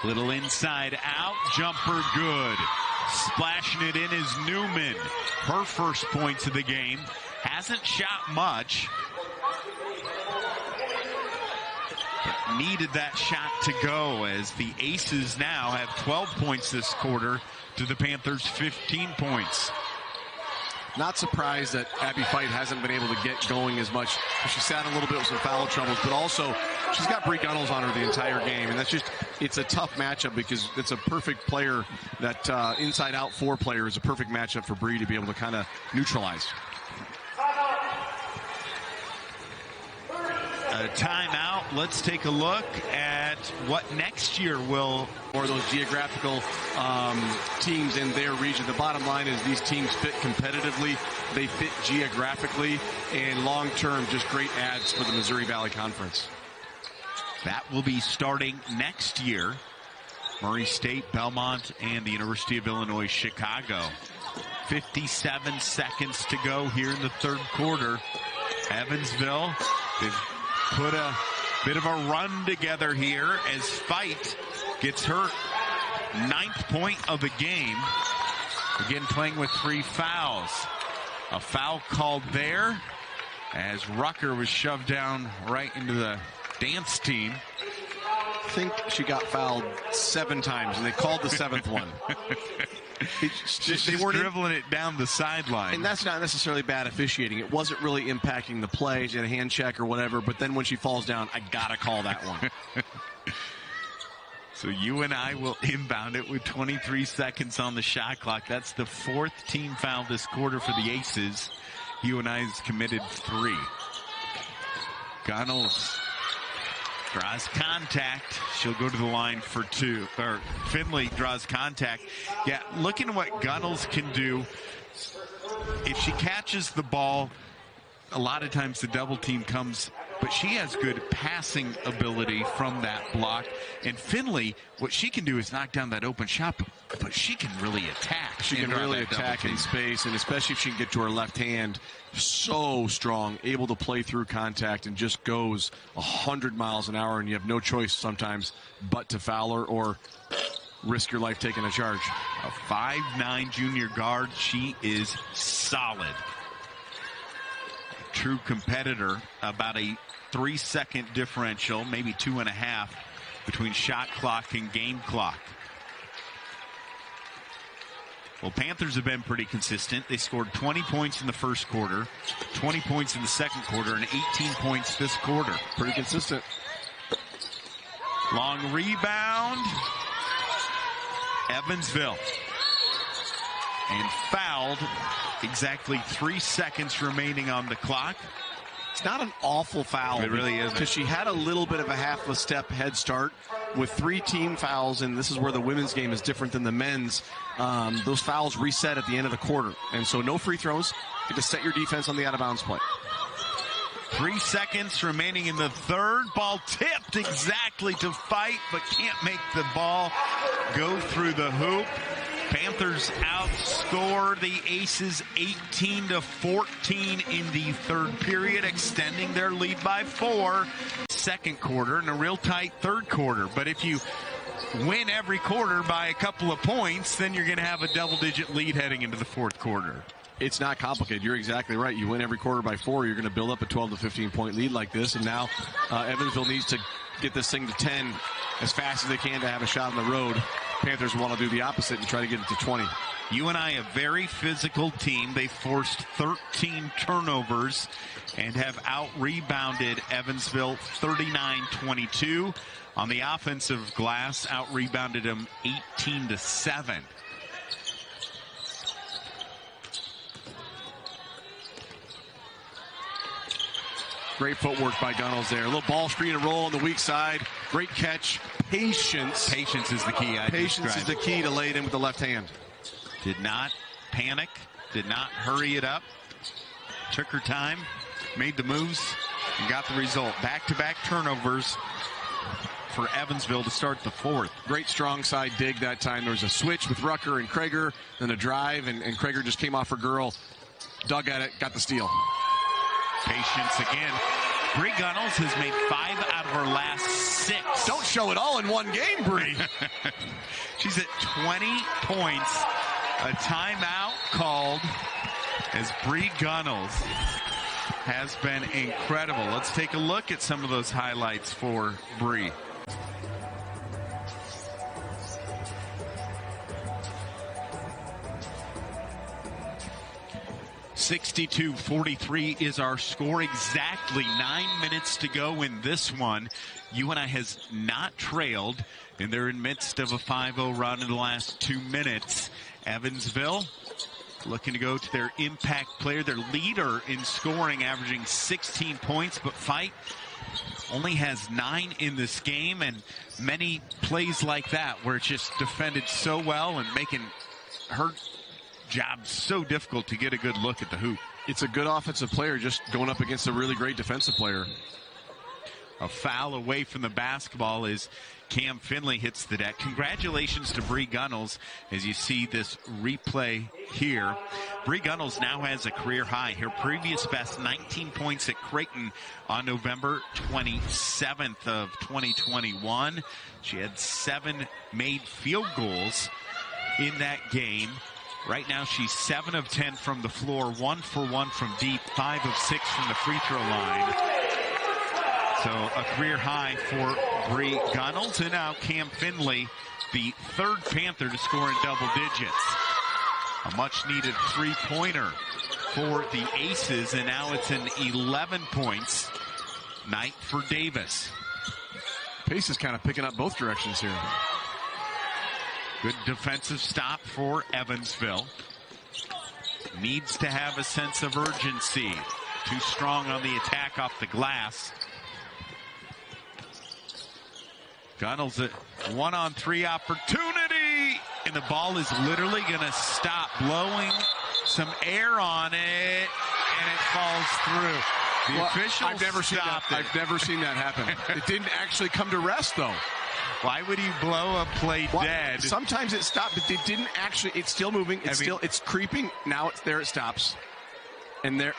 Little inside out, jumper good. Splashing it in is Newman. Her first points of the game. Hasn't shot much, but needed that shot to go, as the Aces now have 12 points this quarter to the Panthers' 15 points. Not surprised that Abby Fight hasn't been able to get going as much. She sat a little bit with some foul troubles, but also she's got Bre Gunnels on her the entire game, and it's a tough matchup because it's a perfect player. That inside-out 4 player is a perfect matchup for Bre to be able to kind of neutralize. A timeout. Let's take a look at what next year will. Or those geographical teams in their region. The bottom line is these teams fit competitively, they fit geographically, and long-term just great ads for the Missouri Valley Conference. That will be starting next year. Murray State, Belmont, and the University of Illinois Chicago. 57 seconds to go here in the third quarter. Evansville, they've put a bit of a run together here as Fight gets hurt 9th point of the game. Again, playing with 3 fouls. A foul called there as Rucker was shoved down right into the dance team. I think she got fouled 7 times, and they called the 7th one. They were dribbling it down the sideline. And that's not necessarily bad officiating. It wasn't really impacting the play. She had a hand check or whatever, but then when she falls down, I got to call that one. So UNI will inbound it with 23 seconds on the shot clock. That's the 4th team foul this quarter for the Aces. UNI's committed 3. Gunnels draws contact. She'll go to the line for 2. Or Finley draws contact. Yeah, looking at what Gunnels can do. If she catches the ball, a lot of times the double team comes, but she has good passing ability from that block. And Finley, what she can do is knock down that open shot, but she can really attack. She can really attack in space, and especially if she can get to her left hand. So strong, able to play through contact, and just goes 100 miles an hour, and you have no choice sometimes but to foul her or risk your life taking a charge. A 5'9" junior guard. She is solid. True competitor. About a 3-second differential, maybe 2.5 between shot clock and game clock. Well, Panthers have been pretty consistent. They scored 20 points in the first quarter, 20 points in the second quarter, and 18 points this quarter. Pretty consistent. Long rebound. Evansville. And fouled. Exactly 3 seconds remaining on the clock. It's not an awful foul. It really isn't. Because she had a little bit of a half a step head start with 3 team fouls, and this is where the women's game is different than the men's. Those fouls reset at the end of the quarter. And so no free throws. You get to set your defense on the out-of-bounds play. 3 seconds remaining in the third. Ball tipped exactly to fight, but can't make the ball go through the hoop. Panthers outscore the Aces 18-14 in the third period, extending their lead by 4. Second quarter and a real tight third quarter. But if you win every quarter by a couple of points, then you're going to have a double-digit lead heading into the fourth quarter. It's not complicated. You're exactly right. You win every quarter by 4, you're going to build up a 12 to 15 point lead like this. And now Evansville needs to get this thing to 10 as fast as they can to have a shot on the road. Panthers want to do the opposite and try to get it to 20. UNI, a very physical team. They forced 13 turnovers and have out-rebounded Evansville 39-22. On the offensive glass, out-rebounded them 18-7. Great footwork by Gunnels there. A little ball screen and roll on the weak side. Great catch. Patience. Patience is the key. Patience is the key to lay it in with the left hand. Did not panic. Did not hurry it up. Took her time. Made the moves and got the result. Back-to-back turnovers for Evansville to start the fourth. Great strong side dig that time. There was a switch with Rucker and Krager, then a drive, and Krager just came off her girl, dug at it, got the steal. Patience again. Bre Gunnels has made 5 out of her last 6. Don't show it all in one game, Bre. She's at 20 points. A timeout called as Bre Gunnels has been incredible. Let's take a look at some of those highlights for Bre. (62-43) is our score. Exactly 9 minutes to go in this one. UNI has not trailed, and they're in midst of a 5-0 run in the last 2 minutes. Evansville looking to go to their impact player, their leader in scoring, averaging 16 points, but Fight only has 9 in this game, and many plays like that where it's just defended so well and making her job so difficult to get a good look at the hoop. It's a good offensive player just going up against a really great defensive player. a foul away from the basketball as Cam Finley hits the deck. Congratulations to Bre Gunnels as you see this replay here. Bre Gunnels now has a career high. Her previous best, 19 points at Creighton on November 27th of 2021. She had 7 made field goals in that game. Right now she's 7 of 10 from the floor, 1 for 1 from deep, 5 of 6 from the free throw line. So a career high for Bre Gunnels. And now Cam Finley, the third Panther to score in double digits. A much-needed three-pointer for the Aces, and now it's an 11 points night for Davis. Pace is kind of picking up both directions here. Good defensive stop for Evansville. Needs to have a sense of urgency. Too strong on the attack off the glass. Gunnels a 1-on-3 opportunity, and the ball is literally going to stop, blowing some air on it, and it falls through. The official I've never seen that happen. It didn't actually come to rest, though. Why would he blow a play dead? Sometimes it stopped, but it didn't actually. It's still moving. It's creeping. Now it's there. It stops, and there.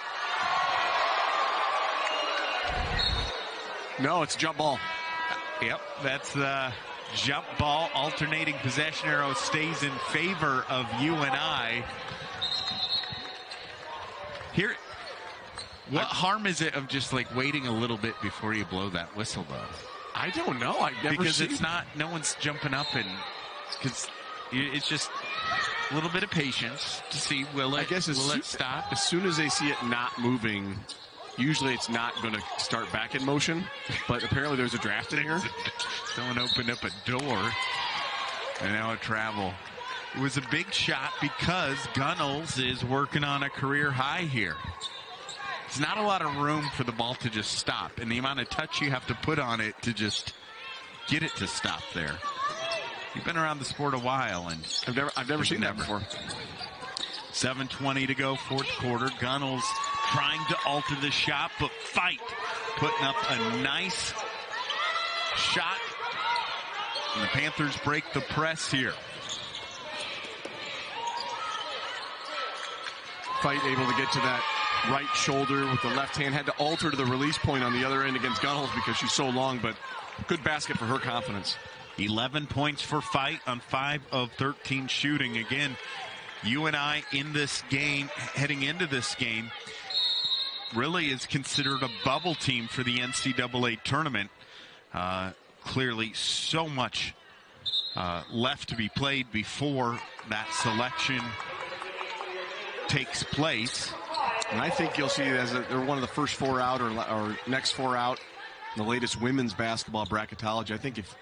No, it's a jump ball. Yep, that's the jump ball. Alternating possession arrow stays in favor of UNI. Here, what harm is it of just like waiting a little bit before you blow that whistle, though? I don't know. I've never because seen. It's not. No one's jumping up, and because it's just a little bit of patience to see will it stop. As soon as they see it not moving, usually it's not going to start back in motion. But apparently there's a draft in here. Someone opened up a door, and now a travel. It was a big shot because Gunnels is working on a career high here. There's not a lot of room for the ball to just stop, and the amount of touch you have to put on it to just get it to stop there. You've been around the sport a while, and I've never seen that before. 7:20 to go, fourth quarter. Gunnels trying to alter the shot, but Fight putting up a nice shot, and the Panthers break the press here. Fight able to get to that right shoulder with the left hand. Had to alter to the release point on the other end against Gunnels because she's so long, but good basket for her confidence. 11 points for Fight on 5 of 13 shooting. Again, UNI in this game, heading into this game, really is considered a bubble team for the NCAA tournament. Clearly so much left to be played before that selection takes place. And I think you'll see it as they're one of the first 4 out or next 4 out in the latest women's basketball bracketology. I think if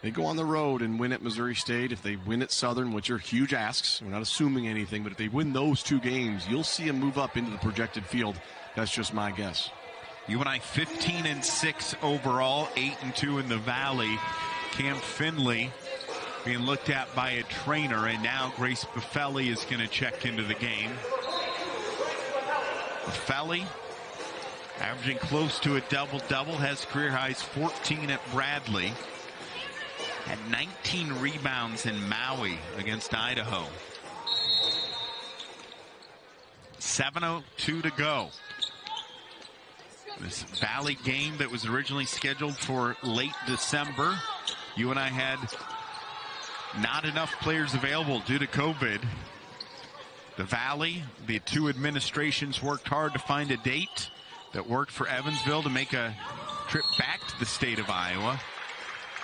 they go on the road and win at Missouri State, if they win at Southern, which are huge asks, we're not assuming anything, but if they win those 2 games, you'll see them move up into the projected field. That's just my guess. UNI 15-6 overall, 8-2 in the Valley. Cam Finley being looked at by a trainer, and now Grace Buffelli is going to check into the game. Buffelli averaging close to a double-double, has career highs 14 at Bradley. Had 19 rebounds in Maui against Idaho. 7:02 to go. This Valley game that was originally scheduled for late December. UNI had not enough players available due to COVID. The Valley, the 2 administrations worked hard to find a date that worked for Evansville to make a trip back to the state of Iowa.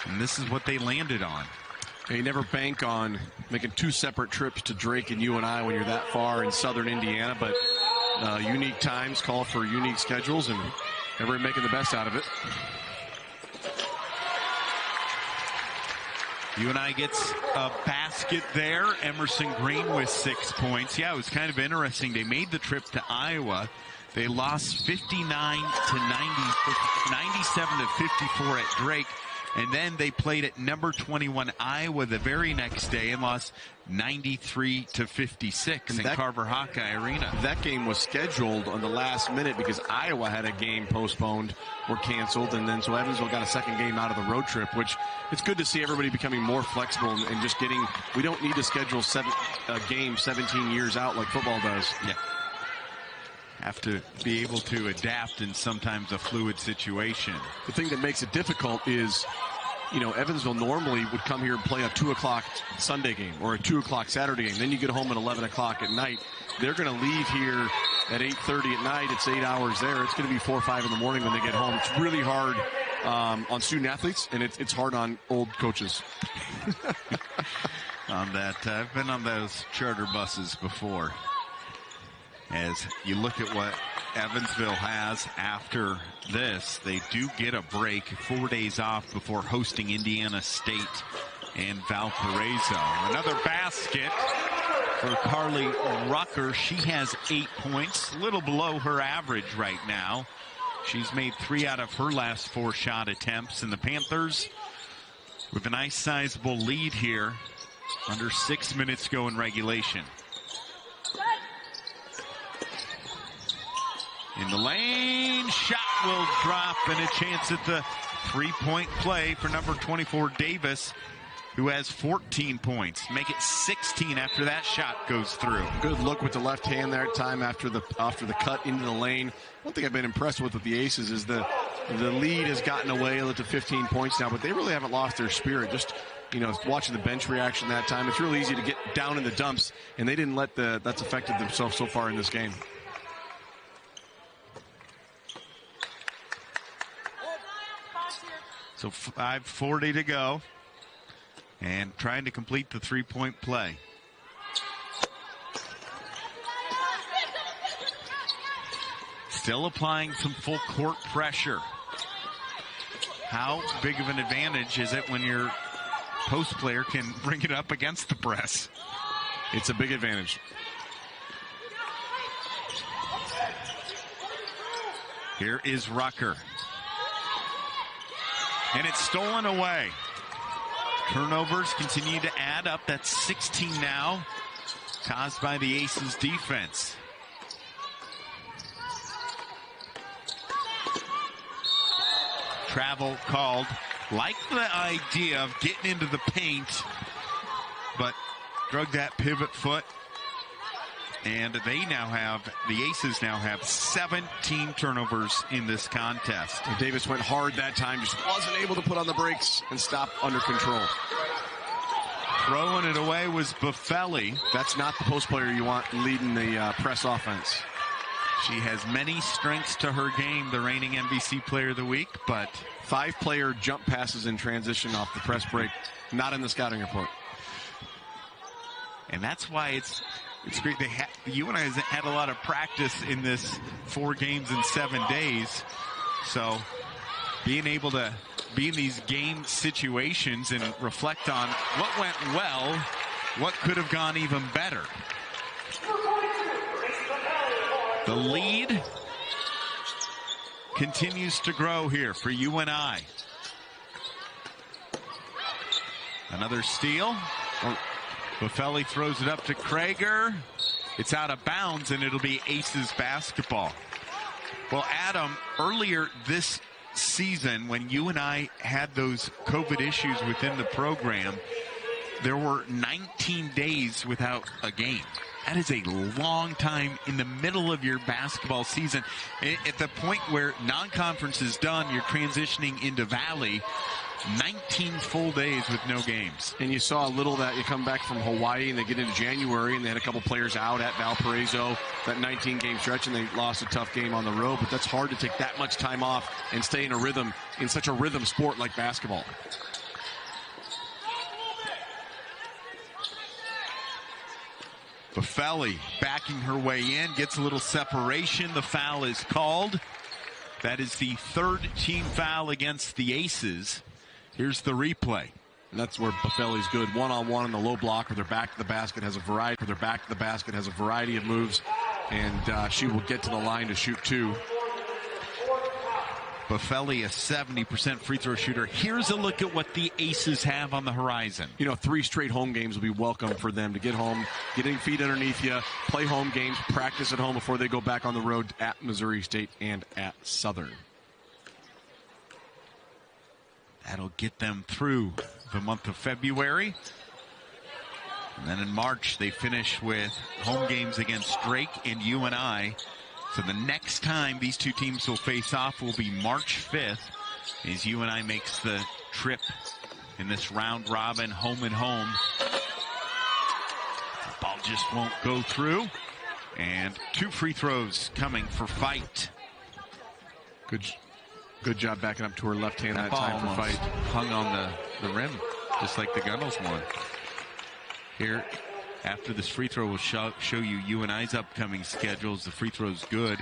And this is what they landed on. You never bank on making 2 separate trips to Drake and UNI when you're that far in southern Indiana, but unique times call for unique schedules, and everybody making the best out of it. UNI gets a basket there. Emerson Green with 6 points. Yeah, it was kind of interesting. They made the trip to Iowa. They lost 59 to 90, 97 to 54 at Drake. And then they played at number 21 Iowa the very next day and lost 93-56 in Carver Hawkeye Arena. That game was scheduled on the last minute because Iowa had a game postponed or canceled, and then so Evansville got a second game out of the road trip, which it's good to see everybody becoming more flexible and just getting, we don't need to schedule a game 17 years out like football does. Yeah. Have to be able to adapt in sometimes a fluid situation. The thing that makes it difficult is, you know, Evansville normally would come here and play a 2 o'clock Sunday game or a 2 o'clock Saturday game. Then you get home at 11 o'clock at night. They're going to leave here at 8:30 at night. It's 8 hours there. It's going to be 4 or 5 in the morning when they get home. It's really hard on student athletes, and it's hard on old coaches. On that, I've been on those charter buses before. As you look at what Evansville has after this, they do get a break, 4 days off before hosting Indiana State and Valparaiso. Another basket for Carly Rucker. She has 8 points, a little below her average right now. She's made 3 out of her last 4 shot attempts, and the Panthers with a nice sizable lead here, under 6 minutes to go in regulation. In the lane, shot will drop, and a chance at the three-point play for number 24, Davis, who has 14 points. Make it 16 after that shot goes through. Good look with the left hand there at time after the cut into the lane. One thing I've been impressed with the Aces is the lead has gotten away to 15 points now, but they really haven't lost their spirit. Just, you know, watching the bench reaction that time, it's really easy to get down in the dumps, and they didn't let that's affected themselves so far in this game. So 5:40 to go, and trying to complete the three-point play. Still applying some full court pressure. How big of an advantage is it when your post player can bring it up against the press? It's a big advantage. Here is Rucker. And it's stolen away. Turnovers continue to add up. That's 16 now, caused by the Aces defense. Travel called. Like the idea of getting into the paint, but drug that pivot foot. And the Aces now have 17 turnovers in this contest. And Davis went hard that time, just wasn't able to put on the brakes and stop under control. Throwing it away was Buffelli. That's not the post player you want leading the press offense. She has many strengths to her game, the reigning NBC Player of the Week, but 5-player jump passes in transition off the press break, not in the scouting report. And that's why it's great. UNI has had a lot of practice in this 4 games in 7 days. So being able to be in these game situations and reflect on what went well, what could have gone even better. The lead continues to grow here for UNI. Another steal. Buffelli throws it up to Krager. It's out of bounds, and it'll be Aces basketball. Well, Adam, earlier this season, when UNI had those COVID issues within the program, there were 19 days without a game. That is a long time in the middle of your basketball season. At the point where non-conference is done, you're transitioning into Valley. 19 full days with no games. And you saw a little that you come back from Hawaii and they get into January and they had a couple players out at Valparaiso, that 19-game stretch, and they lost a tough game on the road. But that's hard to take that much time off and stay in a rhythm in such a rhythm sport like basketball. Buffelli backing her way in, gets a little separation. The foul is called. That is the 3rd team foul against the Aces. Here's the replay. And that's where Buffelli's good. One-on-one in the low block with her back to the basket, has a variety of moves, and she will get to the line to shoot 2. Buffelli, a 70% free throw shooter. Here's a look at what the Aces have on the horizon. 3 straight home games will be welcome for them to get home, getting feet underneath you, play home games, practice at home before they go back on the road at Missouri State and at Southern. That'll get them through the month of February. And then in March, they finish with home games against Drake and UNI. So the next time these two teams will face off will be March 5th as UNI makes the trip in this round robin home and home. The ball just won't go through. And 2 free throws coming for Fight. Good job backing up to her left hand that time for Fight. Hung on the rim, just like the Gunnels one. Here, after this free throw, we'll show you UNI's upcoming schedules. The free throw's good.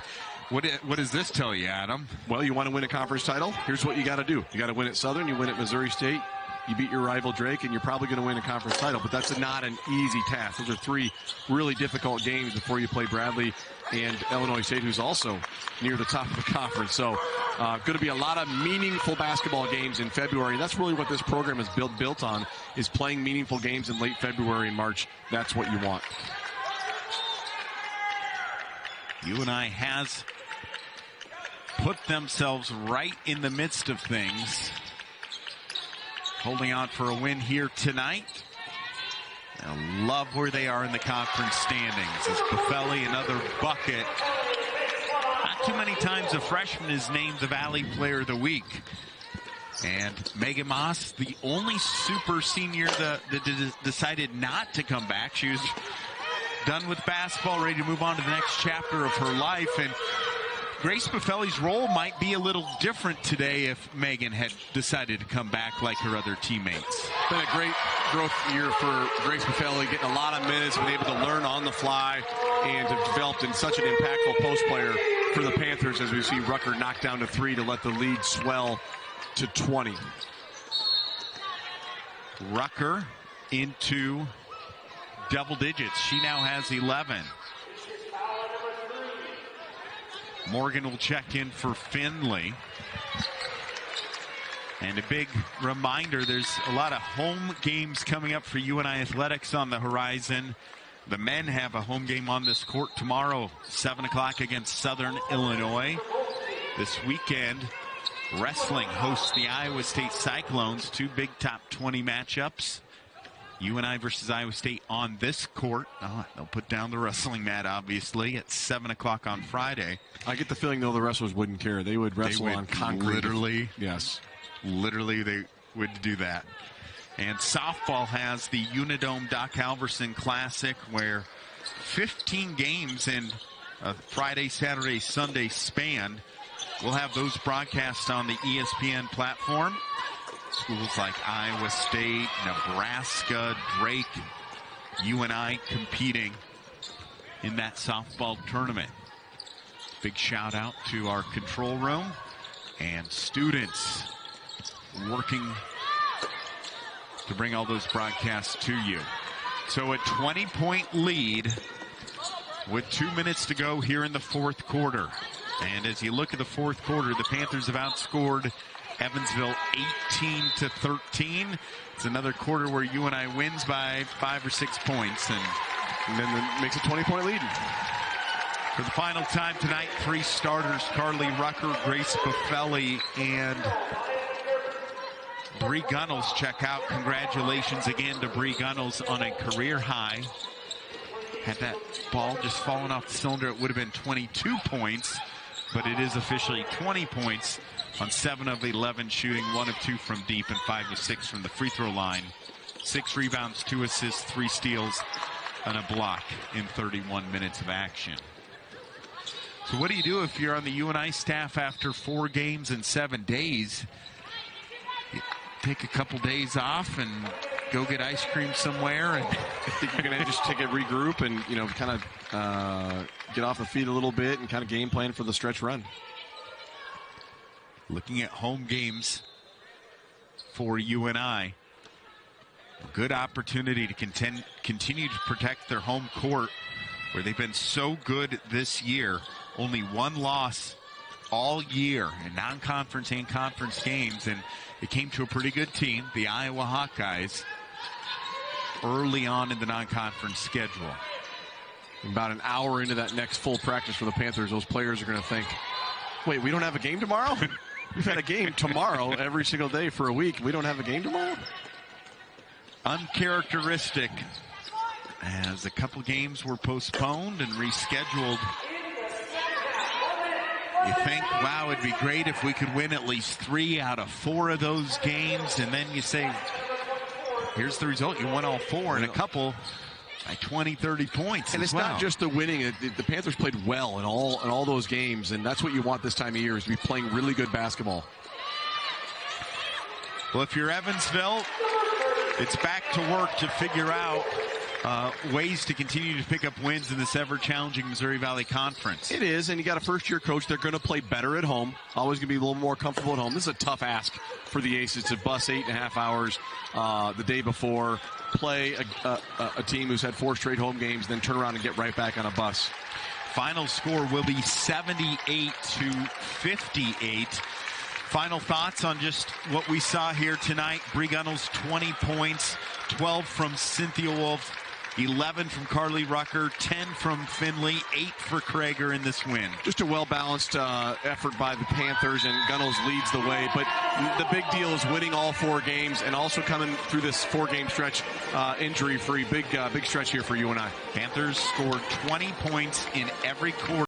What does this tell you, Adam? Well, you want to win a conference title? Here's what you got to do. You got to win at Southern. You win at Missouri State. You beat your rival Drake, and you're probably going to win a conference title. But that's not an easy task. Those are 3 really difficult games before you play Bradley and Illinois State, who's also near the top of the conference. So going to be a lot of meaningful basketball games in February. That's really what this program is built on, is playing meaningful games in late February and March. That's what you want. UNI has put themselves right in the midst of things, holding on for a win here tonight. I love where they are in the conference standings. As Buffelli, another bucket. Not too many times a freshman is named the Valley Player of the Week. And Megan Moss, the only super senior that decided not to come back. She was done with basketball, ready to move on to the next chapter of her life. And Grace Buffelli's role might be a little different today if Megan had decided to come back like her other teammates. Been a great growth year for Grace Buffelli, getting a lot of minutes, been able to learn on the fly, and have developed in such an impactful post player for the Panthers as we see Rucker knock down to 3 to let the lead swell to 20. Rucker into double digits. She now has 11. Morgan will check in for Finley. And a big reminder, there's a lot of home games coming up for UNI Athletics on the horizon. The men have a home game on this court tomorrow, 7 o'clock against Southern Illinois. This weekend, wrestling hosts the Iowa State Cyclones, 2 big top 20 matchups. UNI versus Iowa State on this court. They'll put down the wrestling mat, obviously, at 7 o'clock on Friday. I get the feeling, though, the wrestlers wouldn't care. They would wrestle on concrete. Literally. Yes. Literally, they would do that. And softball has the Unidome Doc Halverson Classic, where 15 games in a Friday, Saturday, Sunday span. We'll have those broadcast on the ESPN platform. Schools like Iowa State, Nebraska, Drake, UNI competing in that softball tournament. Big shout out to our control room and students working to bring all those broadcasts to you. So a 20-point lead with 2 minutes to go here in the 4th quarter. And as you look at the 4th quarter, the Panthers have outscored Evansville 18-13. It's another quarter where UNI wins by 5 or 6 points and then makes a 20-point lead. For the final time tonight, 3 starters: Carly Rucker, Grace Buffelli, and Bre Gunnels check out. Congratulations again to Bre Gunnels on a career high. Had that ball just fallen off the cylinder, it would have been 22 points, but it is officially 20 points on 7 of 11 shooting, 1 of 2 from deep, and 5 of 6 from the free throw line. 6 rebounds, 2 assists, 3 steals, and a block in 31 minutes of action. So what do you do if you're on the UNI staff after 4 games in 7 days? You take a couple days off and go get ice cream somewhere, and you're going to just take a regroup and, kind of get off the feet a little bit and kind of game plan for the stretch run. Looking at home games for UNI, a good opportunity to continue to protect their home court, where they've been so good this year. Only 1 loss all year in non-conference and conference games, and it came to a pretty good team, the Iowa Hawkeyes, early on in the non-conference schedule. About an hour into that next full practice for the Panthers, those players are going to think, wait, we don't have a game tomorrow? We've had a game tomorrow every single day for a week. We don't have a game tomorrow? Uncharacteristic, as a couple games were postponed and rescheduled. You think, wow, it'd be great if we could win at least 3 out of 4 of those games, and then you say, here's the result. You won all 4, and a couple by 20, 30 points. And it's not just the winning. The Panthers played well in all those games, and that's what you want this time of year, is to be playing really good basketball. Well, if you're Evansville, it's back to work to figure out ways to continue to pick up wins in this ever-challenging Missouri Valley Conference. It is, and you got a first-year coach. They're going to play better at home. Always going to be a little more comfortable at home. This is a tough ask for the Aces to bus 8.5 hours the day before, play a team who's had 4 straight home games, then turn around and get right back on a bus. Final score will be 78-58. Final thoughts on just what we saw here tonight. Bre Gunnels, 20 points, 12 from Cynthia Wolf, 11 from Carly Rucker, 10 from Finley, 8 for Krager in this win. Just a well-balanced effort by the Panthers, and Gunnels leads the way. But the big deal is winning all 4 games and also coming through this 4-game stretch injury-free. Big stretch here for UNI. Panthers scored 20 points in every quarter.